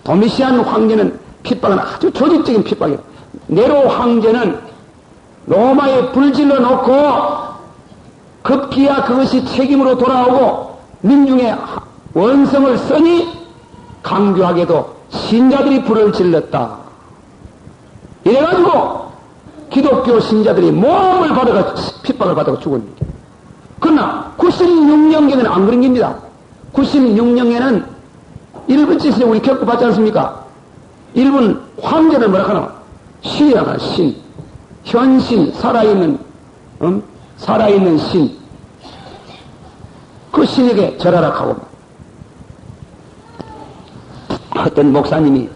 도미시안 황제는 핍박은 아주 조직적인 핍박이에요. 네로 황제는 로마에 불질러 놓고 급기야 그것이 책임으로 돌아오고 민중의 원성을 써니 강교하게도 신자들이 불을 질렀다. 이래가지고 기독교 신자들이 모함을 받아가 핍박을 받아가 죽었는데 그러나 96년경에는 안 그런 겁니다. 96년에는 일본 짓을 우리 겪어봤지 않습니까? 일본 황제를 뭐라 하나? 신이라나 신. 현신, 살아있는 신. 그 신에게 절하라 하고 어떤 목사님이,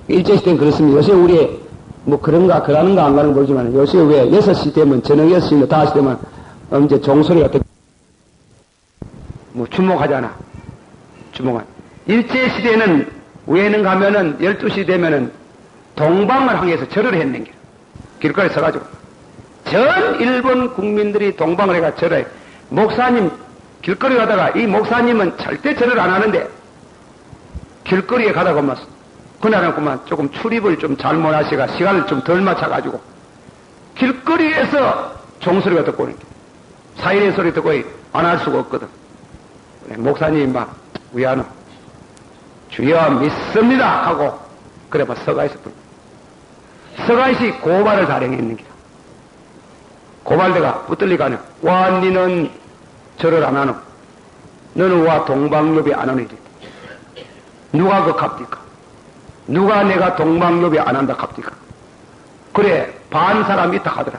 일제시대는 그렇습니다. 요새 우리 뭐 그런가, 그러는가 안 가는 거 모르지만, 요새 왜 6시 되면, 저녁 6시나 5시 되면, 이제 종소리가 뭐 주목하잖아. 주목한. 일제시대는 위에는 가면은 12시 되면은 동방을 향해서 절을 했는 게 길거리에 서가지고 전 일본 국민들이 동방을 해가 절해. 목사님 길거리 가다가 이 목사님은 절대 절을 안 하는데 길거리에 가다가 막 그날은 그만 조금 출입을 좀 잘못하시가 시간을 좀 덜 맞춰가지고 길거리에서 종소리가 듣고 오는 게 사이렌 소리 듣고 안 할 수가 없거든. 목사님이 막 위안을 주여 믿습니다 하고 그래 봐 서가에서 서가시 고발을 발행했는 게 고발대가 붙들리가네. 와 니는 절을 안 하노? 너는 와 동방요비 안 하노? 누가 그 값디까? 누가 내가 동방요비 안 한다 값디까? 그래 반 사람 있다 하더라.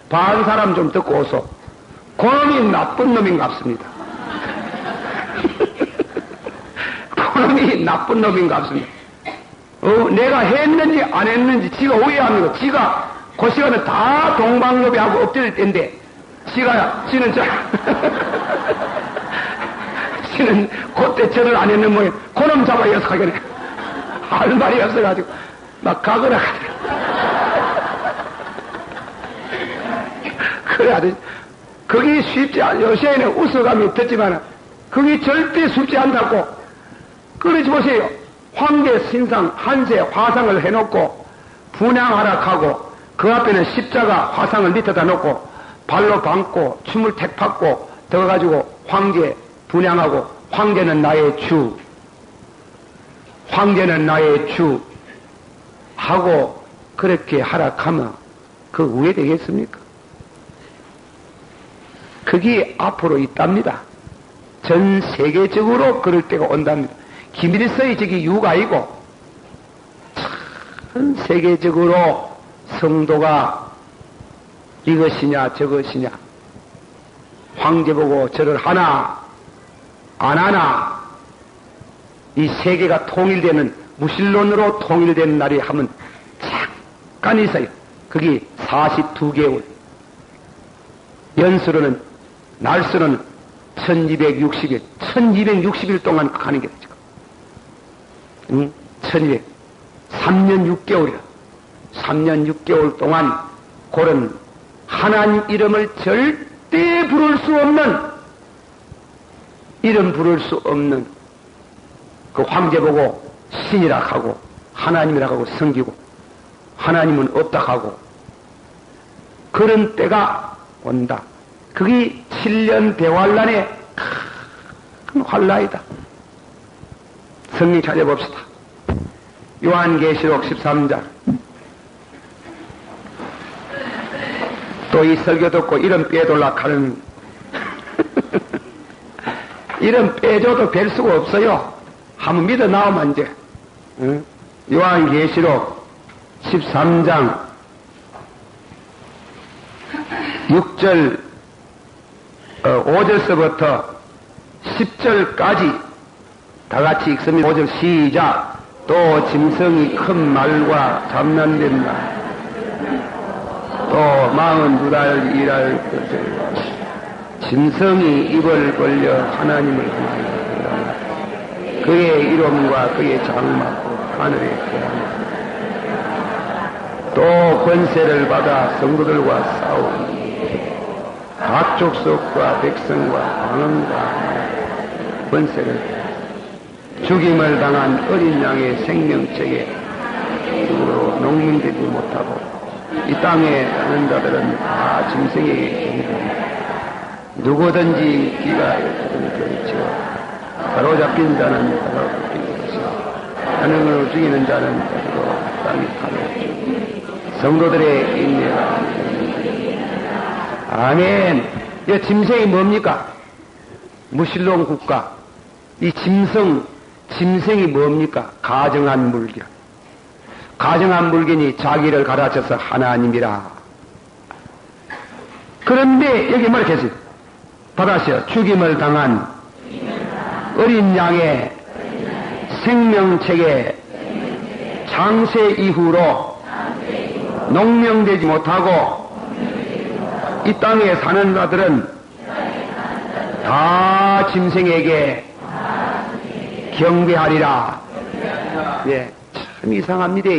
반 사람 좀 듣고 오소. 그놈이 나쁜 놈인 것 같습니다. 그놈이 나쁜 놈인 것 같습니다. 내가 했는지 안 했는지 지가 오해합니다. 지가 그 시간에 다 동방요비하고 엎드릴 때인데 지는 지는 그때 절을 안 했는 모양 그놈 잡아 여석하겠네. 할 말이 없어가지고 막 가거라 그래 아주 그게 쉽지 않아. 요새는 웃어가며 듣지만 그게 절대 쉽지 않다고. 그러지 보세요. 황제 신상 한세 화상을 해놓고 분향하라 하고 그 앞에는 십자가 화상을 밑에다 놓고 발로 밟고 춤을 택 밟고 들어가지고 황제 분향하고 황제는 나의 주, 황제는 나의 주 하고 그렇게 하락하면 그 우회되겠습니까? 그게 앞으로 있답니다. 전 세계적으로 그럴 때가 온답니다. 김일성의 저기 유가이고 전 세계적으로 성도가 이것이냐 저것이냐 황제 보고 절을 하나 안 하나 이 세계가 통일되는 무신론으로 통일되는 날이 하면 잠깐 있어요. 그게 42개월 연수로는 날수로는 1260일 1260일 동안 가는 게 지금 1200 3년 6개월이라 3년 6개월 동안 그런 하나님 이름을 절대 부를 수 없는 이름 부를 수 없는 그 황제 보고 신이라 하고 하나님이라 하고 섬기고 하나님은 없다 하고 그런 때가 온다. 그게 7년 대환란의 큰 환란이다. 성경 찾아봅시다. 요한계시록 13장. 또 이 설교 듣고 이름 빼돌라 하는 이름 빼줘도 뵐 수가 없어요. 한번 믿어 나오면 이제 응? 요한계시록 13장 6절 5절서부터 10절까지 다 같이 읽습니다. 5절 시작. 또 짐승이 큰 말과 잠난된 말 또 42달 일할 것을 짐승이 입을 벌려 하나님을 향하여 그의 이름과 그의 장막고 하늘에 거하며 또 권세를 받아 성도들과 싸우니 각 족속과 백성과 왕과 권세를 죽임을 당한 어린 양의 생명책에 죽으로 농민되지 못하고 이 땅에 사는 자들은 다 짐승에게 경배하니 누구든지 귀가 열리든 그렇죠. 사로잡힌 자는 사로잡힌 것이요 하늘을 죽이는 자는 자로 땅에 가로 성도들의 인내가 아멘. 이 짐승이 뭡니까? 무신론 국가. 이 짐승이 뭡니까? 가정한 물견. 가정한 물견이 자기를 가르쳐서 하나님이라. 그런데 여기 뭐라고 했어요? 받아서 죽임을 당한 어린 양의 생명책에 창세 이후로 농명되지 못하고 이 땅에 사는 자들은 다 짐승에게 경배하리라. 예, 참 이상합니다.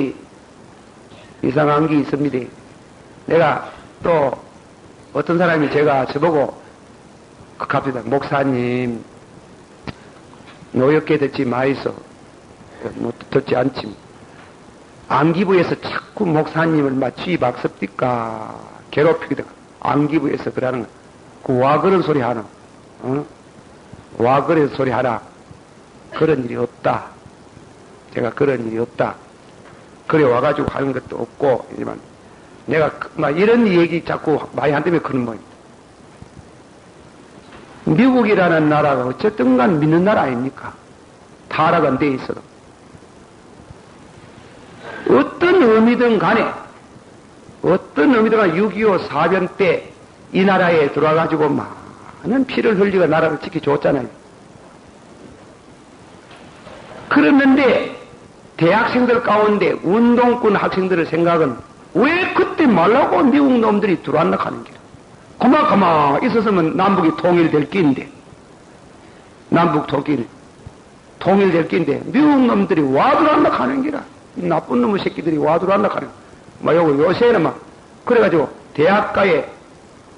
이상한 게 있습니다. 내가 또 어떤 사람이 제가 저보고 갑니다. 목사님 노엽게 듣지 마이소. 뭐 듣지 않지. 안기부에서 자꾸 목사님을 취박습니까 괴롭히거든. 안기부에서 그러는 거. 그 와 그런 소리 하나. 와 그런 소리 하나. 그런 일이 없다. 제가 그런 일이 없다. 그래 와가지고 하는 것도 없고, 하지만 내가 막 이런 얘기 자꾸 많이 한다며 그런 모입니다. 미국이라는 나라가 어쨌든 간 믿는 나라 아닙니까? 타락은 돼 있어도. 어떤 의미든 간에, 어떤 의미든 간에 6.25 사변 때 이 나라에 들어와가지고 많은 피를 흘리고 나라를 지켜줬잖아요. 그랬는데 대학생들 가운데 운동권 학생들의 생각은 왜 그때 말라고 미국 놈들이 들어왔나 하는 게 가만 있었으면 남북이 통일될 끼인데 남북 통일될 끼인데 미국 놈들이 와들어왔나 하는 게라 나쁜 놈의 새끼들이 와들어왔나 하는 거야. 요새는 막 그래가지고 대학가에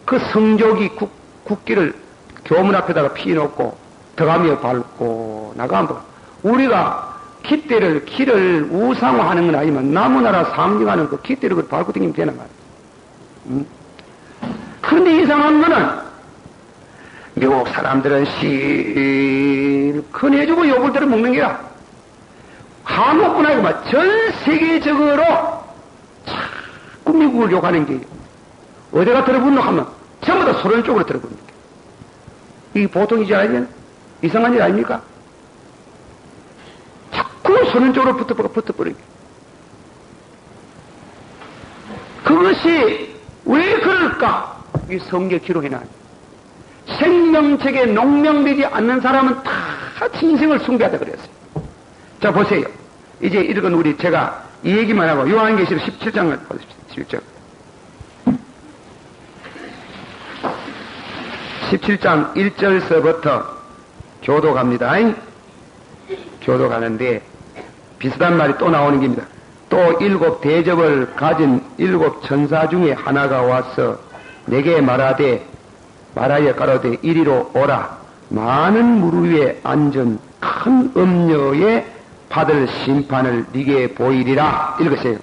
그 성조기 국기를 교문 앞에다가 피워놓고 들어가며 밟고 나가면 우리가 기를 우상화하는 건 아니면 나무나라 상징하는 그 기대를 밟고 다니면 되는 말이야. 그런데 이상한 거는 미국 사람들은 실컷 해주고 욕을 들어 먹는 게야. 한국뿐 아니고 전 세계적으로 자꾸 미국을 욕하는 게 어디가 들어붙노 하면 전부 다 소련 쪽으로 들어붙는 게 이게 보통이지 아니냐? 이상한 일 아닙니까? 자꾸 소련 쪽으로 붙어버리게. 그것이 왜 그럴까? 이 성경 기록해놔. 생명책에 농명되지 않는 사람은 다 짐승을 숭배하다 그랬어요. 자, 보세요. 이제 읽은 우리 제가 이 얘기만 하고 요한계시록 17장을 보십시오. 17장. 17장 1절서부터 교도 갑니다. 교도 가는데 비슷한 말이 또 나오는 겁니다. 또 7 대접을 가진 7 천사 중에 하나가 와서 내게 말하여 가로되 이리로 오라. 많은 물 위에 앉은 큰 음녀에 받을 심판을 네게 보이리라. 읽으세요.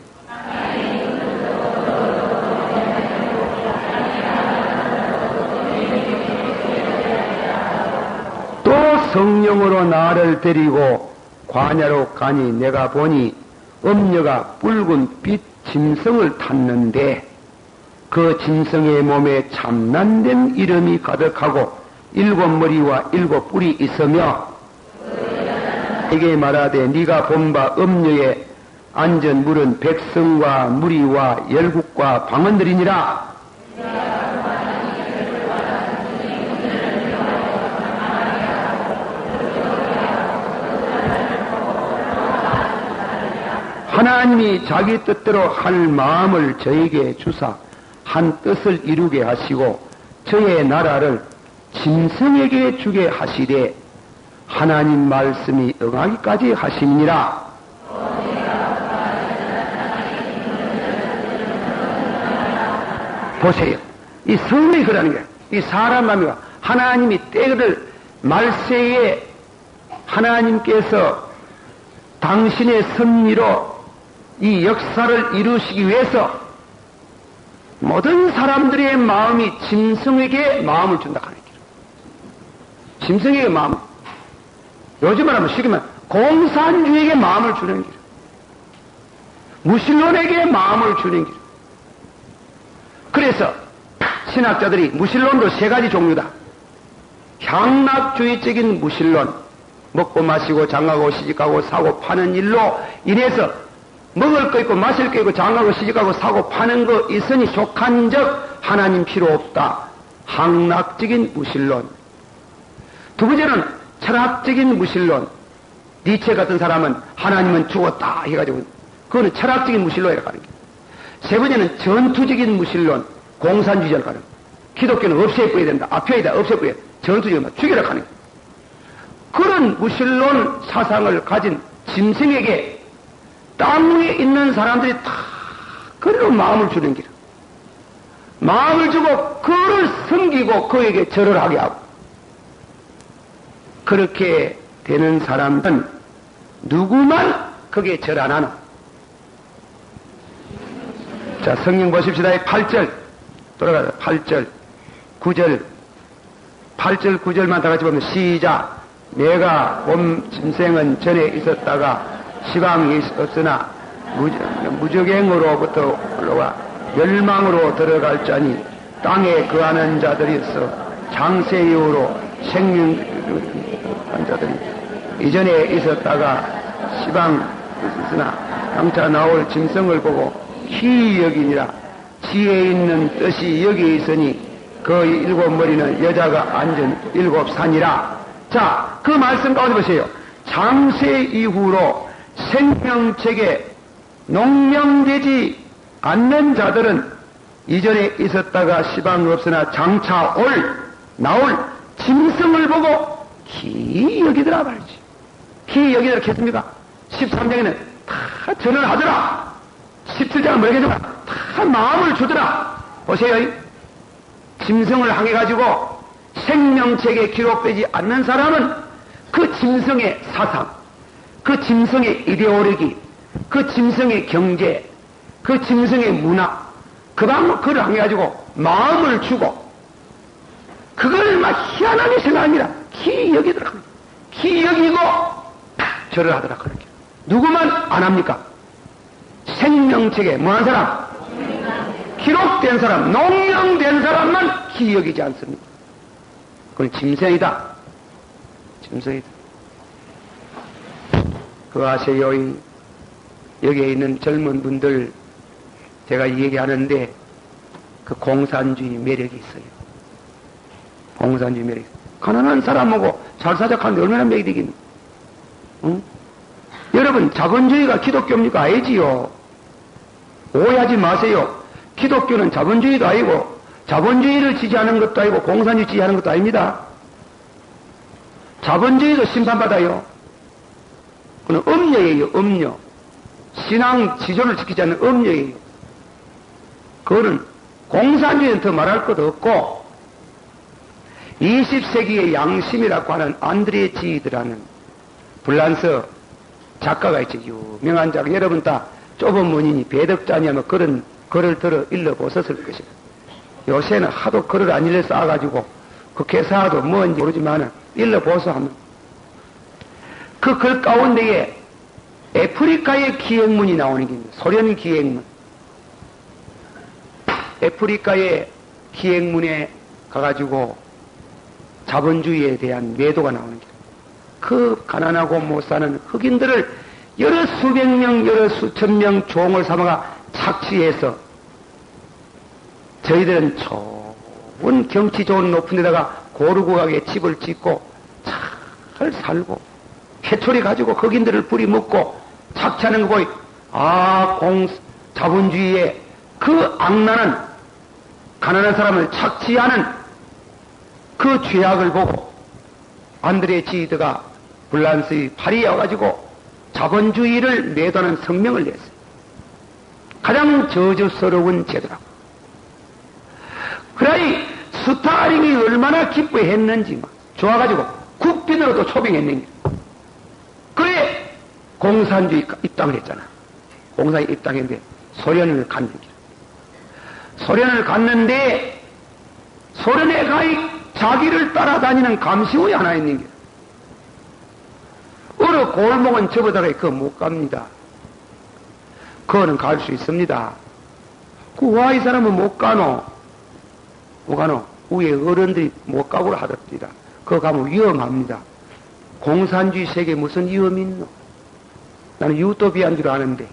또 성령으로 나를 데리고 관야로 가니 내가 보니 음녀가 붉은 빛 짐승을 탔는데 그 짐승의 몸에 참난된 이름이 가득하고 7 머리와 7 뿔이 있으며 내게 말하되 네가 본 바 음녀에 앉은 물은 백성과 무리와 열국과 방언들이니라. 하나님이 자기 뜻대로 할 마음을 저에게 주사 한 뜻을 이루게 하시고 저의 나라를 짐승에게 주게 하시되 하나님 말씀이 응하기까지 하심이니라. 보세요. 이 성령이 그러는 거예요. 이 사람 마음이 하나님이 때를 말세에 하나님께서 당신의 섭리로 이 역사를 이루시기 위해서 모든 사람들의 마음이 짐승에게 마음을 준다 하는 거예요. 짐승에게 마음. 요즘은 하면 쉽게 말하면 공산주의에게 마음을 주는 길. 무신론에게 마음을 주는 길. 그래서 신학자들이 무신론도 3가지 종류다. 향락주의적인 무신론, 먹고 마시고 장가고 시집가고 사고 파는 일로 인해서 먹을 거 있고 마실 거 있고 장가고 시집가고 사고 파는 거 있으니 족한적 하나님 필요 없다. 향락적인 무신론. 두 번째는 철학적인 무신론. 니체 같은 사람은 하나님은 죽었다 해가지고 그거는 철학적인 무신론이라고 하는 거예요. 세 번째는 전투적인 무신론, 공산주의자라고 하는 거예요. 기독교는 없애버려야 된다. 아표이다. 없애버려야 된다. 전투적인 죽이라 하는 거예요. 그런 무신론 사상을 가진 짐승에게 땅 위에 있는 사람들이 다 그리로 마음을 주는 길. 마음을 주고 그를 섬기고 그에게 절을 하게 하고 그렇게 되는 사람은 누구만 거기에 절 안 하노? 자, 성경 보십시다. 8절 돌아가자. 8절 9절 8절 9절만 다 같이 보면 시작. 내가 봄 짐승은 전에 있었다가 시방이 없으나 무적행으로부터 올라와 멸망으로 들어갈 자니 땅에 거하는 자들이 있어 장세 이후로 생명한 자들이 이전에 있었다가 시방 있으나 장차 나올 짐승을 보고 희히 여기니라. 지혜 있는 뜻이 여기 있으니 그 일곱 머리는 여자가 앉은 일곱 산이라. 자, 그 말씀 가운데 보세요. 장세 이후로 생명책에 농명되지 않는 자들은 이전에 있었다가 시방 없으나 장차 나올 짐승을 보고 기 여기더라 말이지. 기 여기더라 했습니까? 13장에는 다 절을 하더라. 17장은 뭐라고 해주라? 다 마음을 주더라. 보세요. 짐승을 향해 가지고 생명책에 기록되지 않는 사람은 그 짐승의 사상, 그 짐승의 이데올로기, 그 짐승의 경제, 그 짐승의 문화, 그걸 향해 가지고 마음을 주고 그걸 막 희한하게 생각합니다. 기 여기더라. 기 여기고 절을 하더라. 그렇게. 누구만 안 합니까? 생명책에 뭐한 사람? 기록된 사람, 농명된 사람만 기 여기지 않습니다. 그건 짐승이다. 짐승이다. 그거 아세요? 여기에 있는 젊은 분들 제가 이 얘기하는데 그 공산주의 매력이 있어요. 공산주의 매력이 있어요. 가난한 사람하고 잘 사적하는데 얼마나 매력이 되겠니? 응? 여러분, 자본주의가 기독교입니까? 아니지요. 오해하지 마세요. 기독교는 자본주의도 아니고 자본주의를 지지하는 것도 아니고 공산주의 지지하는 것도 아닙니다. 자본주의도 심판받아요. 그건 음녀예요. 음녀. 신앙 지존을 지키지 않는 음녀예요. 그거는 공산주의는 더 말할 것도 없고 20세기의 양심이라고 하는 안드레 지이드라는 불란서 작가가 있죠. 유명한 작가. 여러분 다 좁은 문이니 배덕자냐면 그런 글을 들어 읽어보셨을 것이다. 요새는 하도 글을 안 읽어 쌓아가지고 그 개사도 뭔지 모르지만 읽어보소 하면 그 글 가운데에 애프리카의 기행문이 나오는 게 있습니다. 소련 기행문. 애프리카의 기행문에 가가지고 자본주의에 대한 매도가 나오는 게 그 가난하고 못 사는 흑인들을 여러 수백 명, 여러 수천 명 종을 삼아가 착취해서 저희들은 좋은 경치 좋은 높은 데다가 고루고하게 집을 짓고 잘 살고 해초리 가지고 흑인들을 뿌리먹고 착취하는 거 보이 자본주의의 그 악랄한 가난한 사람을 착취하는 그 죄악을 보고 안드레 지이드가 불란스의 파리에 와가지고 자본주의를 매도하는 성명을 냈어요. 가장 저주스러운 제도라고. 그러니 스타링이 얼마나 기뻐했는지 좋아가지고 국빈으로도 초빙했는데 그래 공산주의 입당을 했잖아. 공산주의 입당했는데 소련을 갔는 길. 소련을 갔는데 소련에 가이 자기를 따라다니는 감시원이 하나 있는 길. 어느 골목은 저보다가 그거 못 갑니다. 그거는 갈 수 있습니다. 와, 이 사람은 못 가노? 못 가노? 위에 어른들이 못 가고 하더랍니다. 그거 가면 위험합니다. 공산주의 세계에 무슨 위험이 있노? 나는 유토피아인 줄 아는데.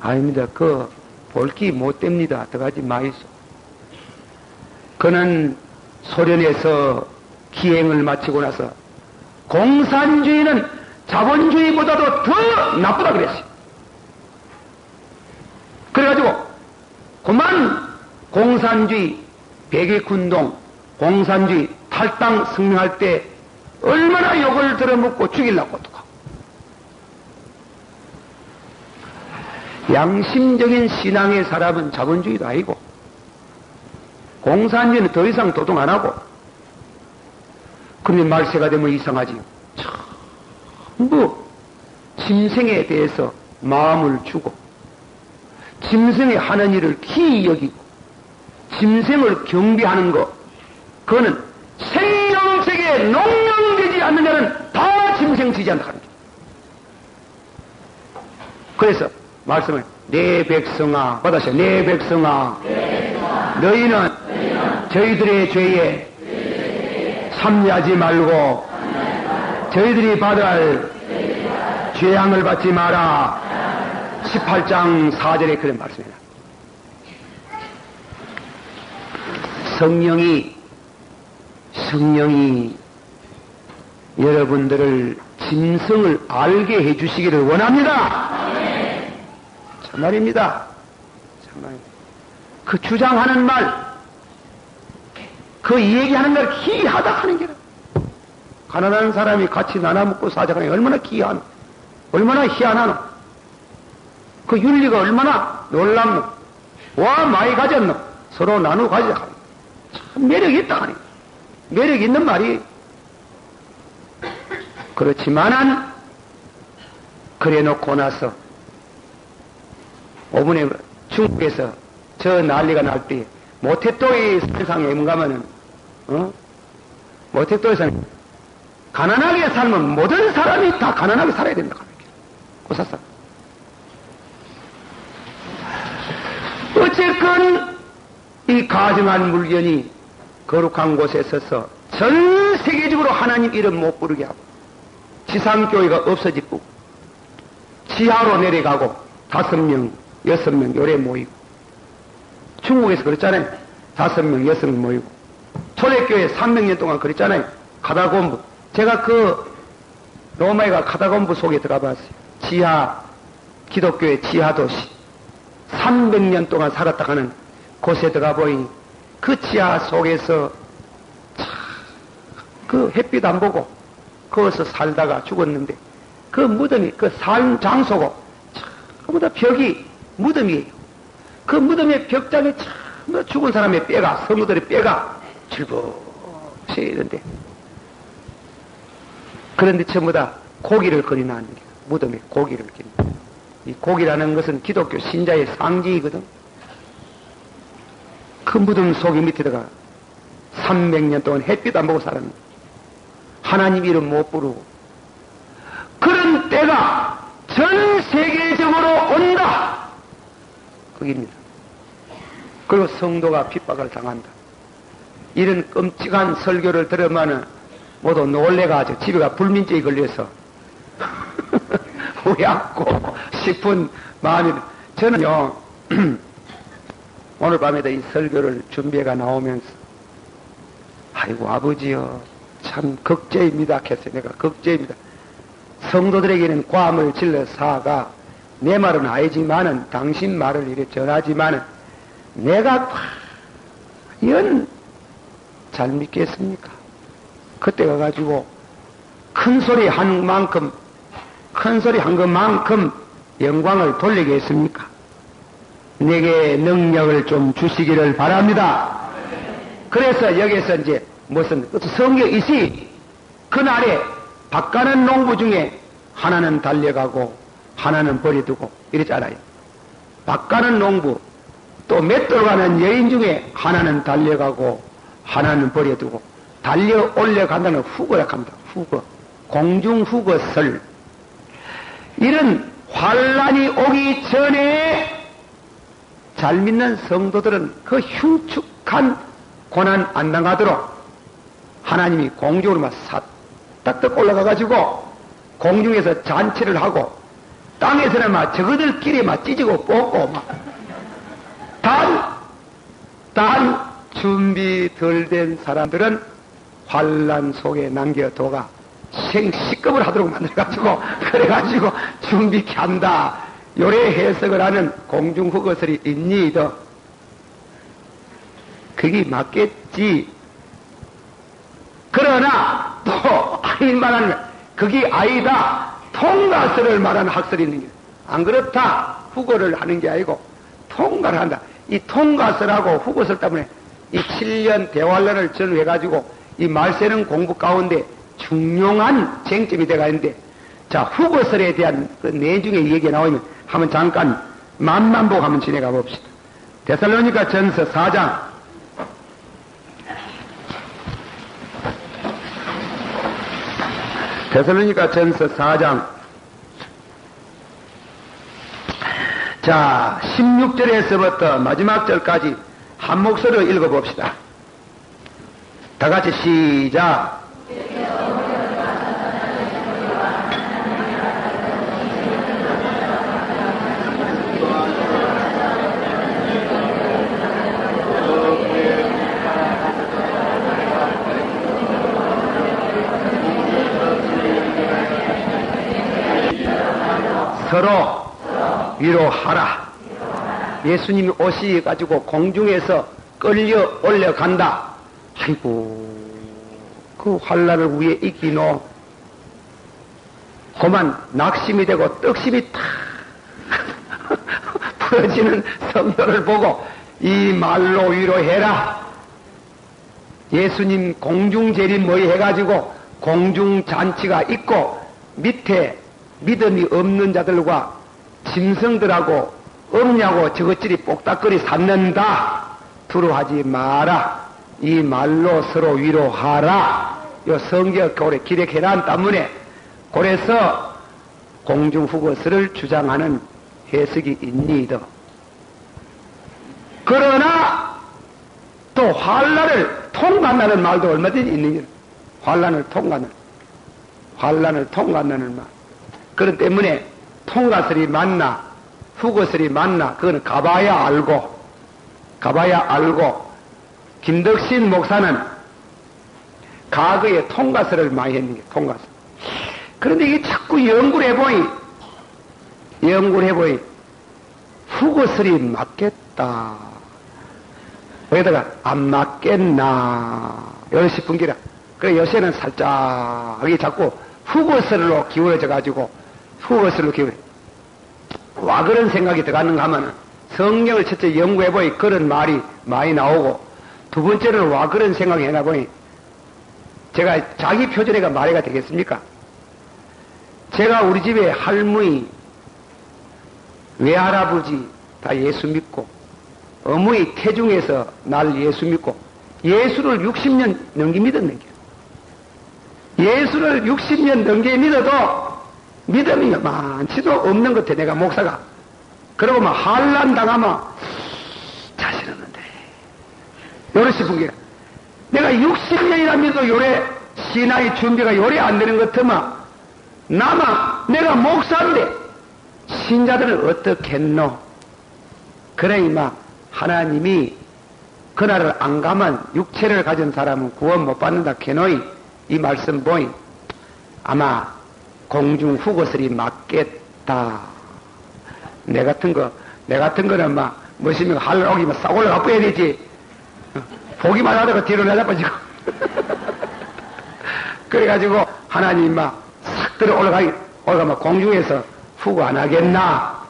아닙니다. 그거 볼기 못 됩니다. 들어가지 마이소. 그는 소련에서 기행을 마치고 나서 공산주의는 자본주의보다도 더 나쁘다 그랬어요. 그래가지고 그만 공산주의 백의군동, 공산주의 탈당 성명할 때 얼마나 욕을 들어먹고 죽이려고 어떡하고. 양심적인 신앙의 사람은 자본주의도 아니고 공산주의는 더 이상 도동 안 하고. 그런데 말세가 되면 이상하지. 전부 짐승에 대해서 마음을 주고 짐승이 하는 일을 기이 여기고 짐승을 경비하는 것, 그거는 생명세계에 농명되지 않는 자는 다 짐승 지지한다 하는 거예요. 그래서 말씀을 내 백성아, 받아서 내 백성아, 너희는 저희들의 죄에 참여하지 말고 저희들이 받을 죄앙을 받지 마라. 18장 4절에 그런 말씀이다. 성령이 여러분들을 짐승을 알게 해주시기를 원합니다. 참말입니다. 참말입니다. 그 주장하는 말, 그 얘기하는 걸 기이하다 하는 게라. 가난한 사람이 같이 나눠 먹고 사자가니 얼마나 기이하노, 얼마나 희한하노, 그 윤리가 얼마나 놀랍노, 와 많이 가졌노, 서로 나누어 가지자. 참 매력이 있다 하니, 매력 있는 말이. 그렇지만은 그래 놓고 나서 5분에 중국에서 저 난리가 날 때 모택도의 세상에 가면은 모택도에서는 가난하게 살면 모든 사람이 다 가난하게 살아야 된다. 고사사. 어쨌건 이 가증한 물건이 거룩한 곳에 서서 전 세계적으로 하나님 이름 못 부르게 하고 지상교회가 없어지고 지하로 내려가고 5명, 6명 요래 모이고 중국에서 그랬잖아요. 5명, 6명 모이고 초대교회 300년 동안 그랬잖아요. 카다콤부. 제가 그 로마에가 카다콤부 속에 들어가 봤어요. 지하 기독교의 지하 도시 300년 동안 살았다 가는 곳에 들어가 보니 그 지하 속에서 그 햇빛 안 보고 거기서 살다가 죽었는데 그 무덤이 그 산 장소고 전부 다 벽이 무덤이에요. 그 무덤의 벽장에 전부 죽은 사람의 뼈가, 성도들의 뼈가 즐거시 이런데, 그런데 전부 다 고기를 거리나는 게 무덤에 고기를 기는. 이 고기라는 것은 기독교 신자의 상징이거든. 그 무덤 속에 밑에다가 300년 동안 햇빛 안 보고 살았는데 하나님 이름 못 부르고 그런 때가 전 세계적으로 온다. 그겁니다. 그리고 성도가 핍박을 당한다. 이런 끔찍한 설교를 들으면은 모두 놀래가지고 집에가 불민증이 걸려서 우약고 싶은 마음이. 저는요 오늘 밤에도 이 설교를 준비해가 나오면서 아이고 아버지요 참 걱제입니다 했어요. 내가 걱제입니다. 성도들에게는 괌을 질러 사가 내 말은 아니지만은 당신 말을 이래 전하지만은 내가 과연 잘 믿겠습니까? 그때 가가지고 큰 소리 한 것만큼 영광을 돌리겠습니까? 내게 능력을 좀 주시기를 바랍니다. 그래서 여기서 이제 무슨 성경이시 그날에 밭가는 농부 중에 하나는 달려가고 하나는 버려두고 이랬잖아요. 밭가는 농부 또 맷돌 가는 여인 중에 하나는 달려가고 하나는 버려두고 달려 올려간다는 후거라 합니다. 후거. 공중후거설. 이런 환란이 오기 전에 잘 믿는 성도들은 그 흉측한 고난 안 당하도록 하나님이 공중으로 막 딱딱 올라가가지고 공중에서 잔치를 하고 땅에서는 막 저거들끼리 막 찢고 뽑고 막 단 준비 덜 된 사람들은 환란 속에 남겨둬가 C급을 하도록 만들어가지고, 그래가지고 준비케 한다. 요래 해석을 하는 공중후거설이 있니이더. 그게 맞겠지. 그러나 또 아닐만한 그게 아니다. 통가설을 말하는 학설이 있는 거예요. 안 그렇다. 후거를 하는 게 아니고 통가를 한다. 이 통가설하고 후거설 때문에 이 7년 대환란을 전후해가지고 이 말세는 공부 가운데 중요한 쟁점이 돼가 있는데, 자, 후거설에 대한 그 내중의 얘기가 나오면 한번 잠깐 만만복 한번 지내가 봅시다. 데살로니가 전서 4장. 데살로니가 전서 4장. 자, 16절에서부터 마지막 절까지 한 목소리로 읽어봅시다. 다 같이 시작. 서로 위로하라. 예수님이 오셔가지고 공중에서 끌려 올려간다. 아이고, 그 환란을 위해 이기노. 그만 낙심이 되고 떡심이 탁 풀어지는 성도를 보고 이 말로 위로해라. 예수님 공중재림 뭐이 해가지고 공중잔치가 있고 밑에 믿음이 없는 자들과 짐승들하고 없냐고 저것들이 뽁닥거리 샀는다. 두려워하지 마라. 이 말로 서로 위로하라. 요 성경 고래 기록해란 때문에 그래서 공중후거설을 주장하는 해석이 있니이더. 그러나 또 환란을 통과한다는 말도 얼마든지 있는 거예요. 환란을 통과한다는 말. 그런 때문에 통과설이 맞나 후거설이 맞나 그거는 가봐야 알고 김덕신 목사는 과거에 통과설을 많이 했는 게 통과설. 그런데 이게 자꾸 연구를 해보니 후거설이 맞겠다. 거기다가 안 맞겠나 이런 싶은 기라. 그래 요새는 살짝 이게 자꾸 후거설로 기울어져 가지고 와 그런 생각이 들어가는가 하면 성경을 첫째 연구해보니 그런 말이 많이 나오고, 두 번째는 와 그런 생각을 해나보니 제가 자기 표절애가 말해가 되겠습니까? 제가 우리 집에 할머니, 외할아버지 다 예수 믿고 어머니 태중에서 날 예수 믿고 예수를 60년 넘게 믿었는 게, 예수를 60년 넘게 믿어도 믿음이 많지도 없는 것 같아. 내가 목사가 그러고 막 환난 당하면 자신 없는데 요래 싶은 게, 내가 60년이나 믿어도 요래 신앙의 준비가 요래 안 되는 것 같으면 나만 내가 목사인데 신자들은 어떻겠노? 그래 이마 하나님이 그날을 안 가면 육체를 가진 사람은 구원 못 받는다 캐노이. 이 말씀 보니 아마 공중 후거설이 맞겠다. 내 같은 거는 막 멋있는 하늘 오기면 싹 올라가 버야 되지. 보기만 하다가 뒤로 내자빠지고. 그래가지고 하나님 막 싹 들어 올라가면 공중에서 후거 안 하겠나.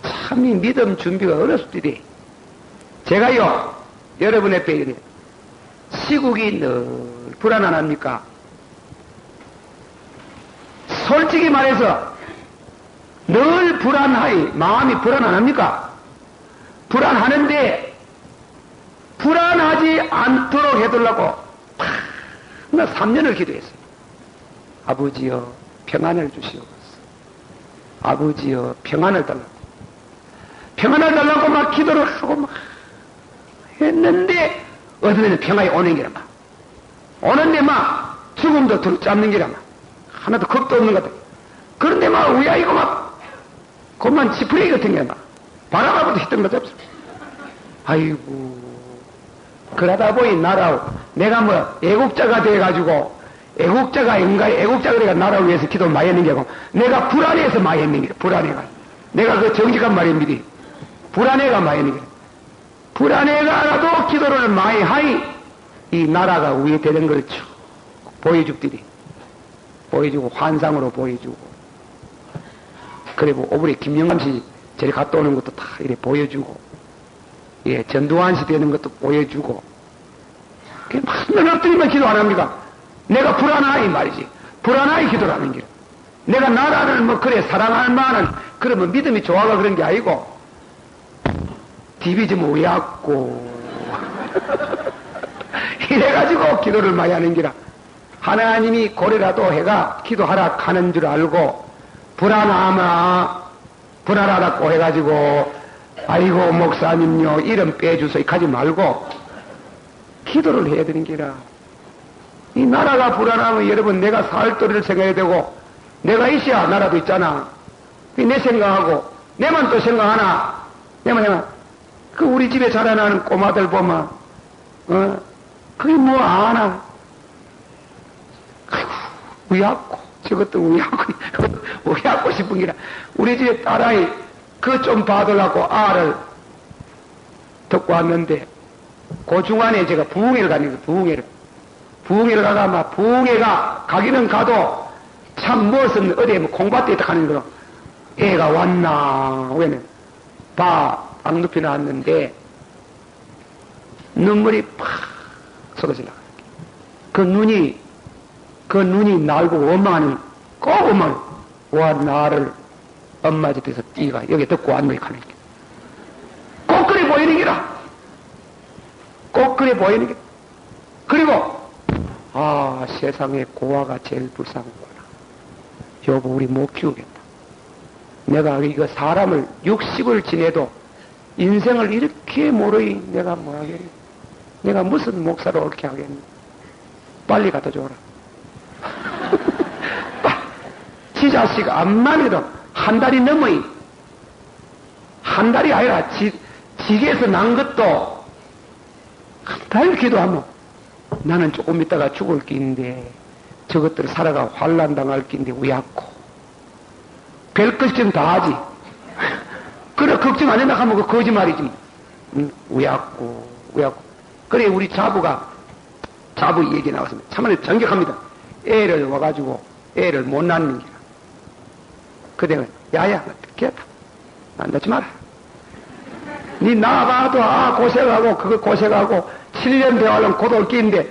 참 이 믿음 준비가 어렸을 때리. 제가요 여러분 앞에 이래 시국이 늘 불안 안 합니까? 솔직히 말해서 늘 불안하이 마음이 불안 안 합니까? 불안하는데 불안하지 않도록 해두려고 나 3년을 기도했어요. 아버지여 평안을 주시옵소서. 아버지여 평안을 달라고. 평안을 달라고 막 기도를 하고 막 했는데 어떤 데는 평안이 오는 게라 막 오는데 막 죽음도 들어잡는 게라 막 하나도 겁도 없는 것 같아. 그런데 막 우야 이거 막 그만 지푸레기 같은 게 막 바람하고도 히든 거 잡수. 아이고 그러다 보니 나라고 내가 뭐 애국자가 돼가지고 애국자가 아닌가? 애국자 그래가 나라를 위해서 기도 많이 했는 게 아니고, 내가 불안해서 많이 했는 게, 불안해가. 내가 그 정직한 말입니다. 불안해가 많이 했는 게. 불안해가라도 기도를 많이 하니, 이 나라가 위에 되는 걸 쭉 보여줍더니, 보여주고, 환상으로 보여주고. 그리고 오브리 김영감 씨 저리 갔다 오는 것도 다 이렇게 보여주고, 예, 전두환 씨 되는 것도 보여주고, 맨날 엎드리면 기도 안 합니까? 내가 불안하이 말이지. 불안하이 기도를 하는 길. 내가 나라를 뭐 그래 사랑할 만한 그러면 믿음이 좋아가 그런 게 아니고 디비 좀 오약고 이래가지고 기도를 많이 하는 기라. 하나님이 고래라도 해가 기도하라 하는 줄 알고 불안하다고 해가지고 아이고 목사님요 이름 빼주소 가지 말고 기도를 해야 되는 기라. 이 나라가 불안하면 여러분 내가 살 도리를 생각해야 되고 내가 있어야 나라도 있잖아. 내 생각하고 내만 또 생각하나. 내만 그 우리 집에 자라나는 꼬마들 보면 그게 뭐 아나. 아이고 우약고 저것도 우약고 싶은 기라. 우리 집에 딸아이 그 좀 봐달라고 알을 듣고 왔는데 그 중간에 제가 부흥회를 가는 거예요. 부흥회를 가가 막 부흥회가 가기는 가도 참 무엇은 어디에 뭐 공밭에 딱 하는 거로 애가 왔나 왜는 방 높이 나왔는데 눈물이 팍 쏟아지려. 그 눈이 날 보고 원망하는 꼭 원망. 와 나를 엄마 집에서 띠가 여기 듣고 왔노 하는 게 꼭 그래 보이는 기라. 꼭 그래 보이는 게. 그리고 세상에 고아가 제일 불쌍하구나. 여보 우리 못 키우겠다. 내가 이거 사람을 60을 지내도 인생을 이렇게 모르이 내가 뭐 하겠니. 내가 무슨 목사로 옳게 하겠니. 빨리 갖다 줘라. 지 자식 암만 해도 한 달이 넘어이. 한 달이 아니라 지게에서 난 것도 한 달 기도하면 나는 조금 있다가 죽을 끼인데 저것들 살아가 환난 당할 끼인데 우약고 별것 좀 다 하지. 그래 걱정 안 한다 하면 그 거짓말이지. 우약고 그래 우리 자부 얘기 나왔습니다. 참으로 정격합니다. 애를 와가지고 애를 못 낳는 기라. 그대가 야야 어떻게 했다. 안 낳지 마라. 니 나가도 고생하고 그거 고생하고 7년 대화하려면 곧 올 끼인데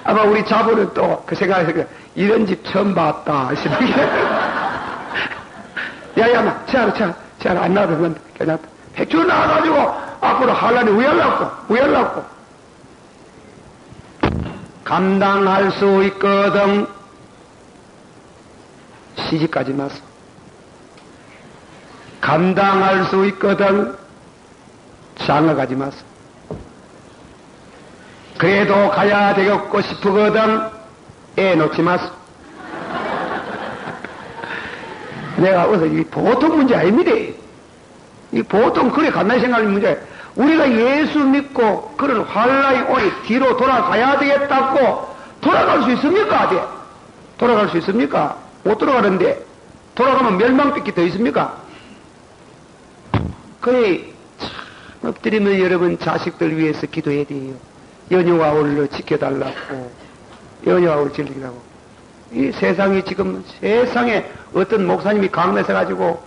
아마 우리 자부는 또 그 생각에서 이런 집 처음 봤다 싶은 게 야야마 제가 안 나와도 괜찮다. 백주 나와가지고 앞으로 한란이 우열났고 감당할 수 있거든. 시집까지 마서 감당할 수 있거든. 장가 가지 마서 그래도 가야 되겠고 싶으거든. 애 놓지 마소. 내가 어서 이 보통 문제 아닙니다. 이 보통 그래 간단히 생각하는 문제. 우리가 예수 믿고 그런 환란이 오니 뒤로 돌아가야 되겠다고 돌아갈 수 있습니까? 돌아갈 수 있습니까? 못 돌아가는데 돌아가면 멸망밖에 더 있습니까? 그래 참 엎드리면 여러분 자식들 위해서 기도해야 돼요. 연휴와 올로 지켜달라고 연휴와 올 즐기라고. 이 세상이 지금 세상에 어떤 목사님이 강매서 가지고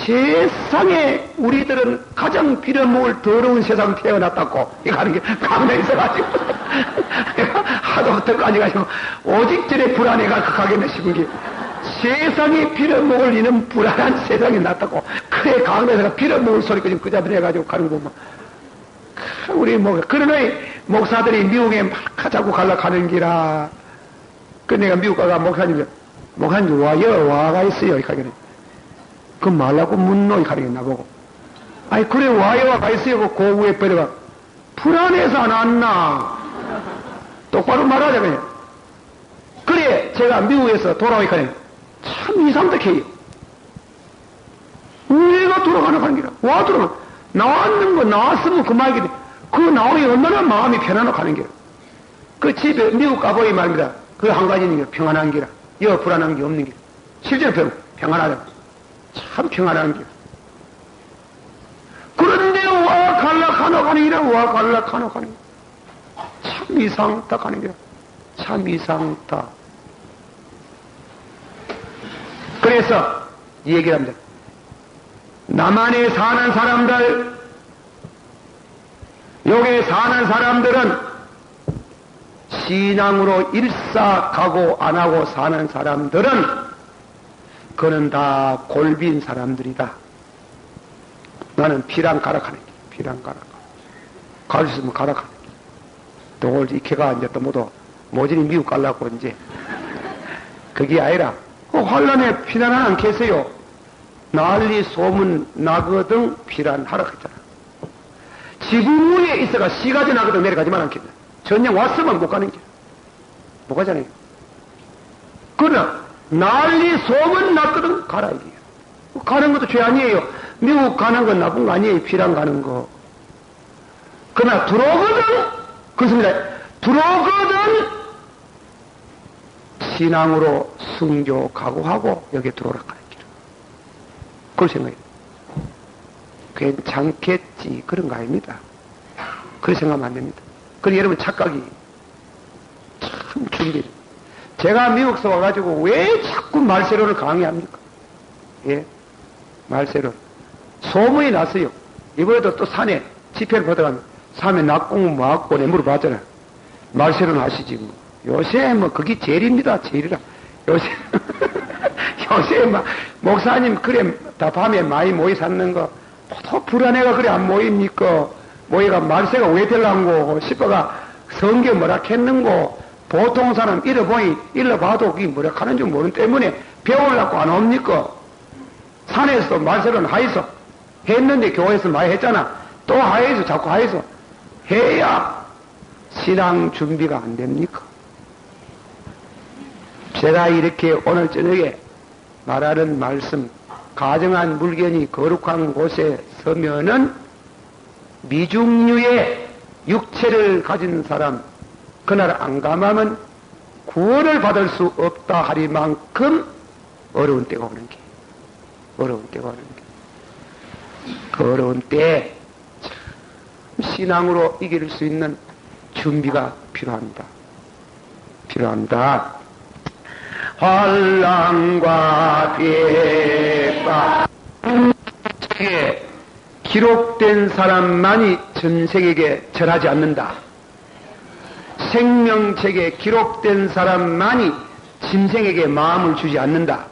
세상에 우리들은 가장 빌어먹을 더러운 세상 태어났다고 이거 하는 게 강매서 가지고 내가 하도 듣까지 가지고 오직 저래 불안해가 극하겠네 싶은 게 세상에 빌어먹을 이는 불안한 세상이 났다고. 그래 강매서가 빌어먹을 소리까지 그 자들 해가지고 가는 거 보면 우리 그러나 목사들이 미국에 막 자꾸 가려가는 기라. 그 내가 미국 가가 목사님 와가 있어요 이렇게 하겠네. 그 말라고 묻노 이렇게 하겠네 나보고. 아니 그래 와가 있어요 그 고구에 버려가 불안해서 안 왔나. 똑바로 말하자 그냥. 그래 제가 미국에서 돌아오니까 참 이상득해요. 내가 돌아가는 기라. 와 돌아가 나왔는 거 나왔으면 그 말이겠네. 그 나오니 얼마나 마음이 편안하고 가는 게. 그 집에 미국 가보니 말입니다. 그 한 가지는 게 평안한 기라. 여 불안한 게 없는 길. 실제로 평안하다. 참 평안한 길. 그런데 와 갈락하노 가는 길이라 와 갈락하노 가는 길. 참 이상하다 가는 길. 참 이상하다. 그래서 이 얘기를 합니다. 남한에 사는 사람들, 여기에 사는 사람들은 신앙으로 일사각오 안 하고 사는 사람들은 그는 다 골빈 사람들이다. 나는 피랑 가락하는 길, 피랑 가락. 갈 수 있으면 가락하는 길. 또 오늘 이케가 이제 또 모두 모진이 미국 가려고 이제 그게 아니라 그 환란에 피난하지 않겠어요? 난리 소문 나거든 피난하라 했잖아. 지붕 위에 있어가 시가지 나거든 내려가지만 않겠네. 전쟁 왔으면 못 가는 길. 못 가잖아요. 그러나 난리 소문 났거든 가라 이게. 가는 것도 죄 아니에요. 미국 가는 건 나쁜 거 아니에요. 피난 가는 거. 그러나 들어오거든 그렇습니다. 들어오거든 신앙으로 순교 각오하고 여기에 들어오라 가는 길. 그걸 생각해요. 괜찮겠지 그런 거 아닙니다. 그렇게 생각하면 안 됩니다. 그리고 여러분 착각이 참 준비. 제가 미국서 와가지고 왜 자꾸 말세론을 강의합니까? 예, 말세론. 소문이 났어요. 이번에도 또 산에 집회를 보다가 산에 낙공 뭐하고 내 물어봤잖아요. 말세론 하시지 뭐. 요새 뭐 그게 제일입니다. 제일이라. 요새 요새 막 목사님 그래 다 밤에 많이 모이 샀는 거 또 불안해가 그래 안 모입니까? 모이가 말세가 왜 될란고 싶어가 성경 뭐라 했는고 보통 사람 잃어보니 잃어봐도 그게 뭐라 하는 줄 모르는 때문에 배우려고 안 옵니까? 산에서도 말세는 하이소 했는데 교회에서 많이 했잖아. 또 하이소 자꾸 하이소 해야 신앙 준비가 안 됩니까? 제가 이렇게 오늘 저녁에 말하는 말씀 가정한 물건이 거룩한 곳에 서면은 미중류의 육체를 가진 사람 그날 안 감하면 구원을 받을 수 없다 하리만큼 어려운 때가 오는 게 어려운 때가 오는 게 그 어려운 때에 신앙으로 이길 수 있는 준비가 필요합니다. 필요합니다. 환난과 비박 책에 기록된 사람만이 전생에게 절하지 않는다. 생명책에 기록된 사람만이 짐승에게 마음을 주지 않는다.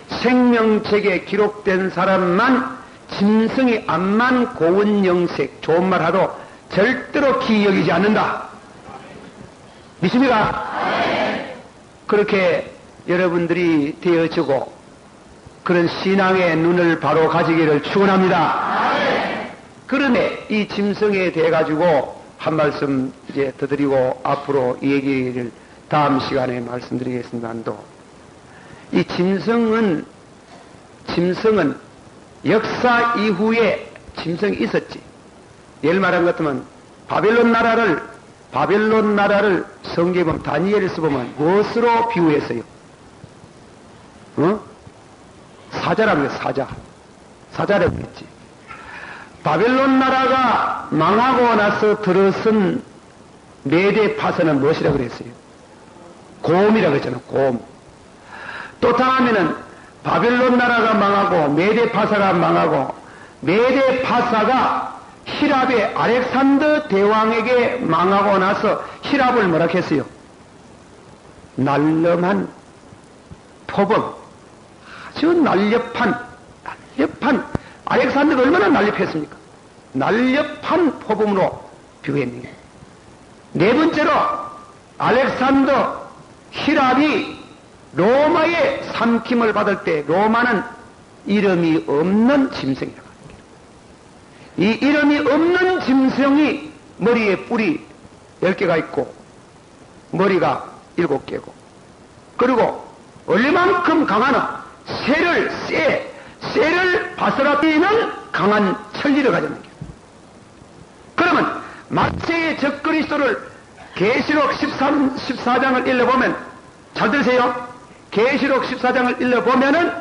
생명책에 기록된 사람만 짐승이 암만 고운 영색 좋은 말 하도 절대로 기여기지 않는다. 믿습니까? 그렇게 여러분들이 되어지고 그런 신앙의 눈을 바로 가지기를 축원합니다. 그런데 이 짐승에 대해 가지고 한 말씀 이제 더 드리고 앞으로 이 얘기를 다음 시간에 말씀드리겠습니다만도 이 짐승은 역사 이후에 짐승이 있었지. 예를 말한 것 같으면 바벨론 나라를 성경에 보면 다니엘에서 보면 무엇으로 비유했어요? 사자라고 했어. 사자라고 했지. 바벨론 나라가 망하고 나서 들어선 메대 파서는 무엇이라고 그랬어요? 곰이라고 했잖아. 곰. 또 다음에는 바벨론 나라가 망하고 메대 파사가 망하고 메대 파사가 히랍의 알렉산더 대왕에게 망하고 나서 히랍을 뭐라 했어요? 날름한 포범. 아주 날렵한 알렉산더가 얼마나 날렵했습니까? 날렵한 포범으로 비유했네요. 네 번째로 알렉산더 히랍이 로마의 삼킴을 받을 때 로마는 이름이 없는 짐승이라고 합니다. 이 이름이 없는 짐승이 머리에 뿔이 10개가 있고 머리가 7개고 그리고 얼마만큼 강하나 쇠를 바스라뜨리는 강한 천리를 가졌는 게. 그러면 마세의 적그리스도를 계시록 14장을 읽어보면, 잘 들으세요. 계시록 14장을 읽어보면은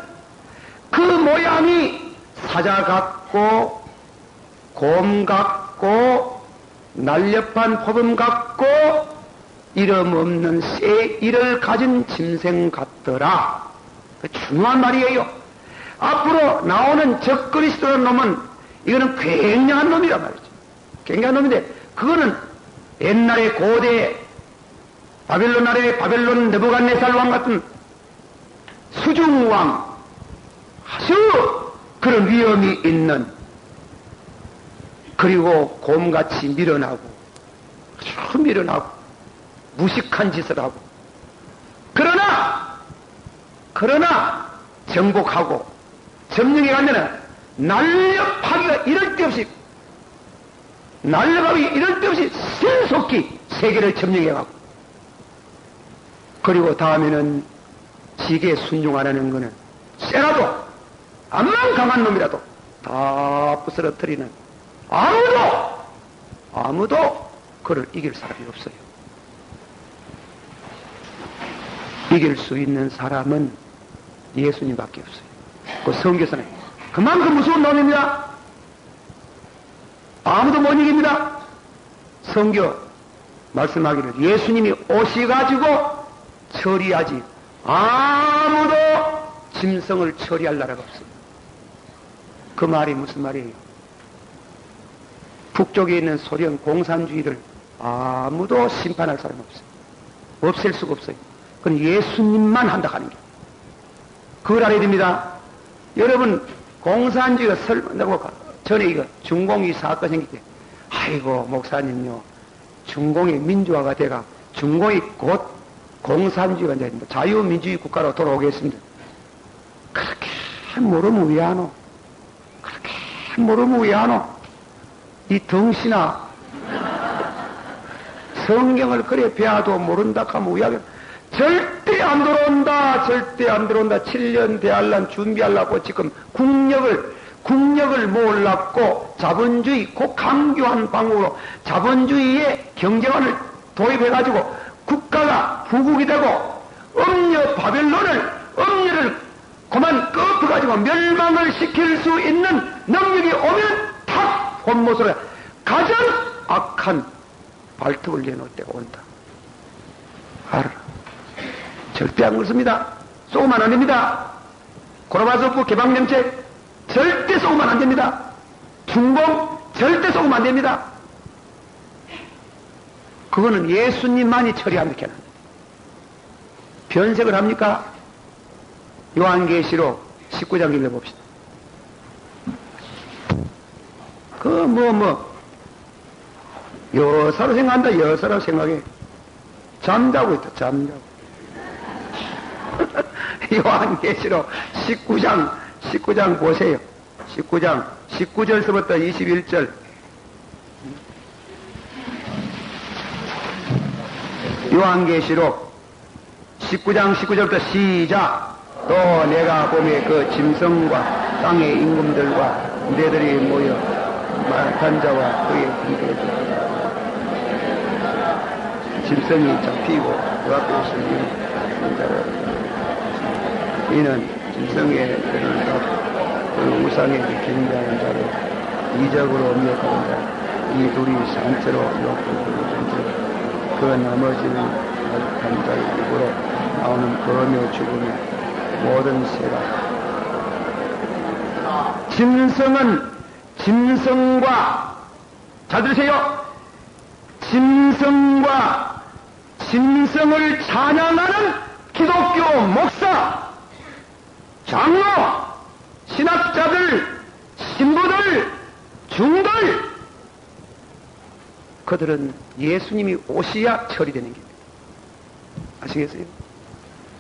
그 모양이 사자 같고, 곰 같고, 날렵한 포범 같고, 이름 없는 새 이를 가진 짐승 같더라. 중요한 말이에요. 앞으로 나오는 적그리스도라는 놈은 이거는 굉장한 놈이란 말이죠. 굉장한 놈인데, 그거는 옛날에 고대 바벨론 나라의 바벨론 느부갓네살 왕 같은 수중왕, 아주 그런 위험이 있는, 그리고 곰같이 밀어나고, 아주 밀어나고, 무식한 짓을 하고, 그러나 정복하고 점령에 가면은 날렵하기가 이럴 데 없이, 날렵하기 이럴 데 없이 신속히 세계를 점령해가고, 그리고 다음에는 지게 순종 안 하는 거는 쎄라도 암만 강한 놈이라도 다 부스러뜨리는, 아무도 그를 이길 사람이 없어요. 이길 수 있는 사람은 예수님밖에 없어요. 그 성경에서는 그만큼 무서운 놈입니다. 아무도 못 이깁니다. 성경 말씀하기를 예수님이 오셔가지고 처리하지 아무도 짐승을 처리할 나라가 없어요. 그 말이 무슨 말이에요? 북쪽에 있는 소련 공산주의를 아무도 심판할 사람 없어요. 없앨 수가 없어요. 그건 예수님만 한다 하는 게. 그걸 알아야 됩니다. 여러분, 공산주의가 전에 이거 중공이 사건 생길 때, 아이고, 목사님요, 중공이 민주화가 돼가, 중공이 곧 공산주의가 이제 자유민주주의 국가로 돌아오겠습니다. 그렇게 모르면 왜 하노? 그렇게 모르면 왜 하노? 이 덩신아, 성경을 그래 배워도 모른다 하면 왜 하겠노? 절대 안 들어온다. 절대 안 들어온다. 7년 대할란 준비하려고 지금 국력을 몰랐고 자본주의, 그 강교한 방법으로 자본주의의 경제관을 도입해가지고 국가가 부국이 되고 엄녀를 그만 꺾어가지고 멸망을 시킬 수 있는 능력이 오면 탁 혼못으로 가장 악한 발톱을 내놓을 때가 온다. 알아라. 절대 안 그렇습니다. 쏘면 안 됩니다. 고라바스프 개방정책 절대 쏘면 안 됩니다. 중공 절대 쏘면 안 됩니다. 그거는 예수님만이 처리합니까? 변색을 합니까? 요한계시록 19장 읽어봅시다. 여사로 생각한다. 여사로 생각해. 잠자고 있다. 잠자고. 요한계시록 19장 보세요. 19절서부터 21절. 요한계시록 19장 19절부터 시작. 또 내가 보매 그 짐승과 땅의 임금들과 내들이 모여 말한 자와 그의 군대들, 짐승이 잡히고 그 앞에 있으니 자를, 이는 짐승의 그를 그 우상의 경배하는 자를 이적으로 미혹하는 자, 이 둘이 산채로 욕을 부르는지 그 나머지는 한 자의 입으로 나오는 거며 죽음의 모든 새가. 짐승과 잘 들으세요. 짐승을 찬양하는 기독교 목사, 장로, 신학자들, 신부들, 중들, 그들은 예수님이 오셔야 처리되는 겁니다. 아시겠어요?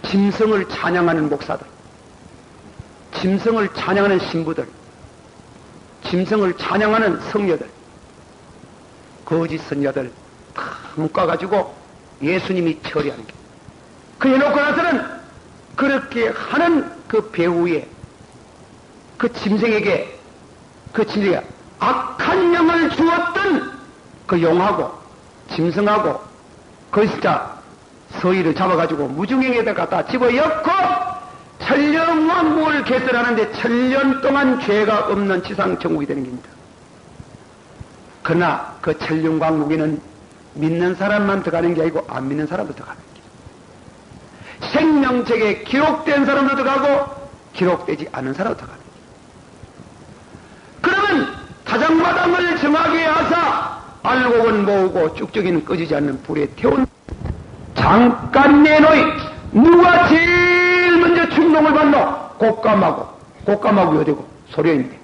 짐승을 찬양하는 목사들, 짐승을 찬양하는 신부들, 짐승을 찬양하는 성녀들, 거짓 선녀들 다 묶어가지고 예수님이 처리하는 게. 그 해놓고 나서는 그렇게 하는 그 배후에 그 짐승에게 악한 영을 주었던 그 용하고 짐승하고 그 진짜 서희를 잡아가지고 무중행에다 갖다 집어넣고 천령왕국을 개설하는데 1000년 동안 죄가 없는 지상천국이 되는 겁니다. 그러나 그 천령왕국에는 믿는 사람만 들어가는 게 아니고 안 믿는 사람도 들어가는 거예요. 생명책에 기록된 사람도 들어가고 기록되지 않은 사람도 들어가는 거예요. 그러면 타작마당을 정하게 하사 알곡은 모으고 쭉쭉이는 꺼지지 않는 불에 태운 잠깐 내놓이 누가 제일 먼저 충동을 받노? 곶감하고 여대고 소련인데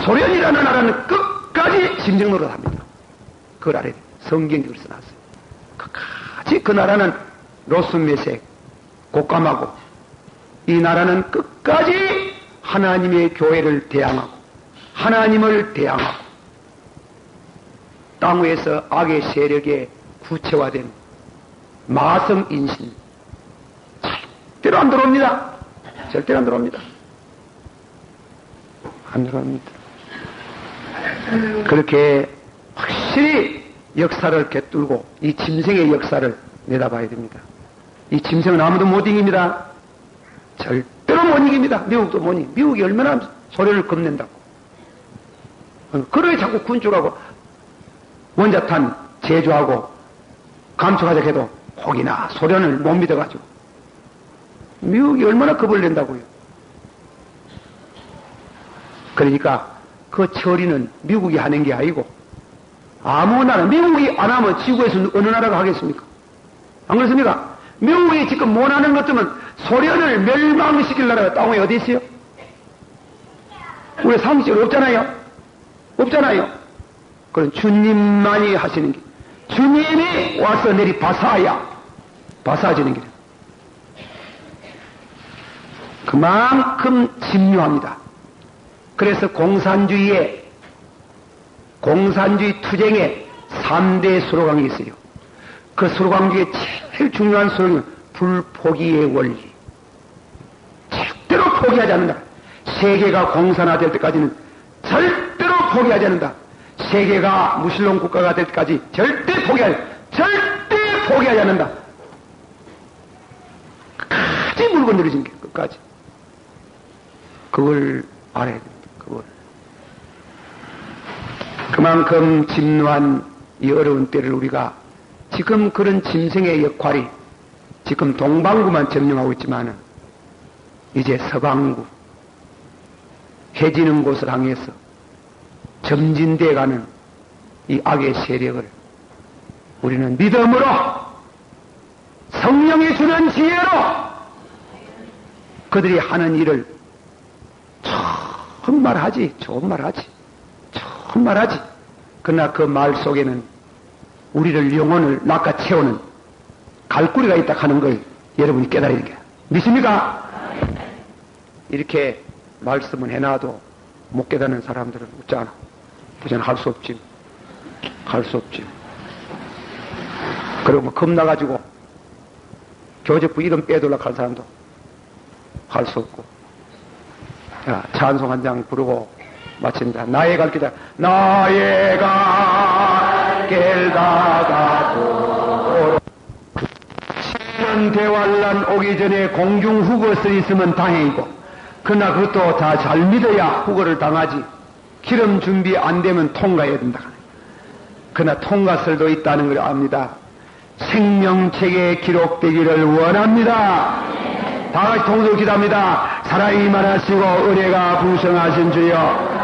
소련이라는 나라는 끝까지 짐승 노릇합니다. 그걸 알아야 돼. 성경적으로 써놨어요. 끝까지 그 나라는 로스메색 곶감하고 이 나라는 끝까지 하나님의 교회를 대항하고 하나님을 대항하고 땅 위에서 악의 세력에 구체화된 마성인신 절대로 안 들어옵니다. 절대로 안 들어옵니다. 안 들어옵니다. 그렇게 확실히 역사를 꿰뚫고 이 짐승의 역사를 내다봐야 됩니다. 이 짐승은 아무도 못 이깁니다. 절대로 못 이깁니다. 미국도 못 이깁니다. 미국이 얼마나 소련을 겁낸다고. 그러게 자꾸 군축하고 원자탄 제조하고 감축하자 해도 혹이나 소련을 못 믿어가지고 미국이 얼마나 겁을 낸다고요. 그러니까 그 처리는 미국이 하는 게 아니고 아무 나라, 미국이 안 하면 지구에서 어느 나라가 하겠습니까? 안 그렇습니까? 미국이 지금 못하는 것들은 소련을 멸망시킬 나라가 땅에 어디 있어요? 우리 상식적으로 없잖아요. 없잖아요. 그건 주님만이 하시는 길. 주님이 와서 내리 바사지는 길. 그만큼 집요합니다. 그래서 공산주의 투쟁에 3대 수로강이 있어요. 그 수로강 중에 제일 중요한 수로강은 불포기의 원리. 절대로 포기하지 않는다. 세계가 공산화될 때까지는 절대로 포기하지 않는다. 세계가 무신론 국가가 될 때까지 절대 포기하지 않는다. 끝까지 물고 늘어진 게 끝까지. 그걸 알아야 됩니다. 그걸. 그만큼 진노한 이 어려운 때를 우리가 지금 그런 짐승의 역할이 지금 동방구만 점령하고 있지만은 이제 서방구 해지는 곳을 향해서 점진돼가는 이 악의 세력을 우리는 믿음으로 성령이 주는 지혜로 그들이 하는 일을 좋은 말 하지. 그러나 그 말 속에는 우리를 영혼을 낚아채우는 갈구리가 있다 하는 걸 여러분이 깨달아야 돼요. 믿습니까? 이렇게 말씀을 해놔도 못 깨닫는 사람들은 없잖아. 그전 할 수 없지. 그리고 뭐 겁나가지고 교적부 이름 빼돌라 할 사람도 할 수 없고. 자, 찬송 한 장 부르고 마친다. 나의 갈 길다. 나의 갈 길 다가도 신년 대환란 오기 전에 공중 후거슬 있으면 다행이고, 그러나 그것도 다 잘 믿어야 후거를 당하지. 기름 준비 안 되면 통과해야 된다. 그러나 통과설도 있다는 걸 압니다. 생명책에 기록되기를 원합니다. 다 같이 동서로 기도합니다. 사랑이 많으시고 은혜가 풍성하신 주여,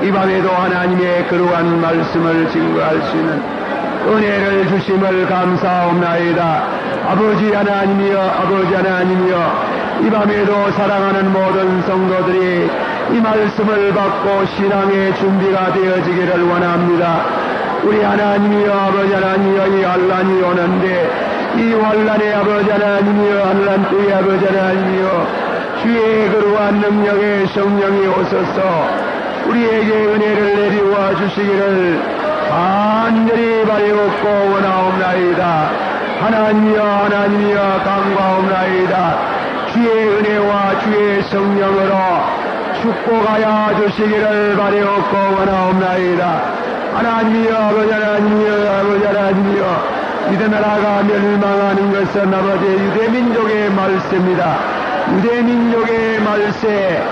이 밤에도 하나님의 거룩한 말씀을 증거할 수 있는 은혜를 주심을 감사옵나이다. 아버지 하나님이여, 이 밤에도 사랑하는 모든 성도들이 이 말씀을 받고 신앙의 준비가 되어지기를 원합니다. 우리 하나님이여, 아버지 하나님이여, 이 환란이 오는데 이 환란의 아버지 하나님이여, 환란 때의 아버지 하나님이여, 주의 거룩한 능력의 성령이 오셔서 우리에게 은혜를 내리와 주시기를 간절히 바라옵고 원하옵나이다. 하나님이여 간과옵나이다. 주의 은혜와 주의 성령으로 축복하여 주시기를 바라옵고 원하옵나이다. 하나님이여, 아버지 하나님이여, 유대 나라가 멸망하는 것은 아버지의 유대민족의 말세입니다. 유대민족의 말세,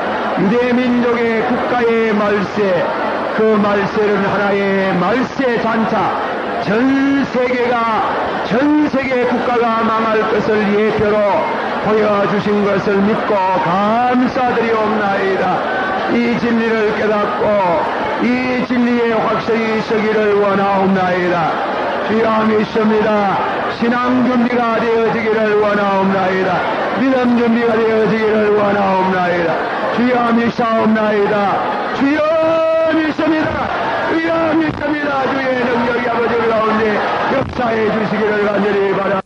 유대민족의 국가의 말세, 그 말세는 하나의 말세 잔차, 전 세계 국가가 망할 것을 예표로 보여주신 것을 믿고 감사드리옵나이다. 이 진리를 깨닫고 이 진리의 확실히 서기를 원하옵나이다. 주여 믿습니다. 신앙 준비가 되어지기를 원하옵나이다. 믿음 준비가 되어지기를 원하옵나이다. 주여 믿사옵나이다. 주여 믿습니다. 주여 믿습니다. 주의 능력이 아버지 가운데 역사해 주시기를 간절히 바라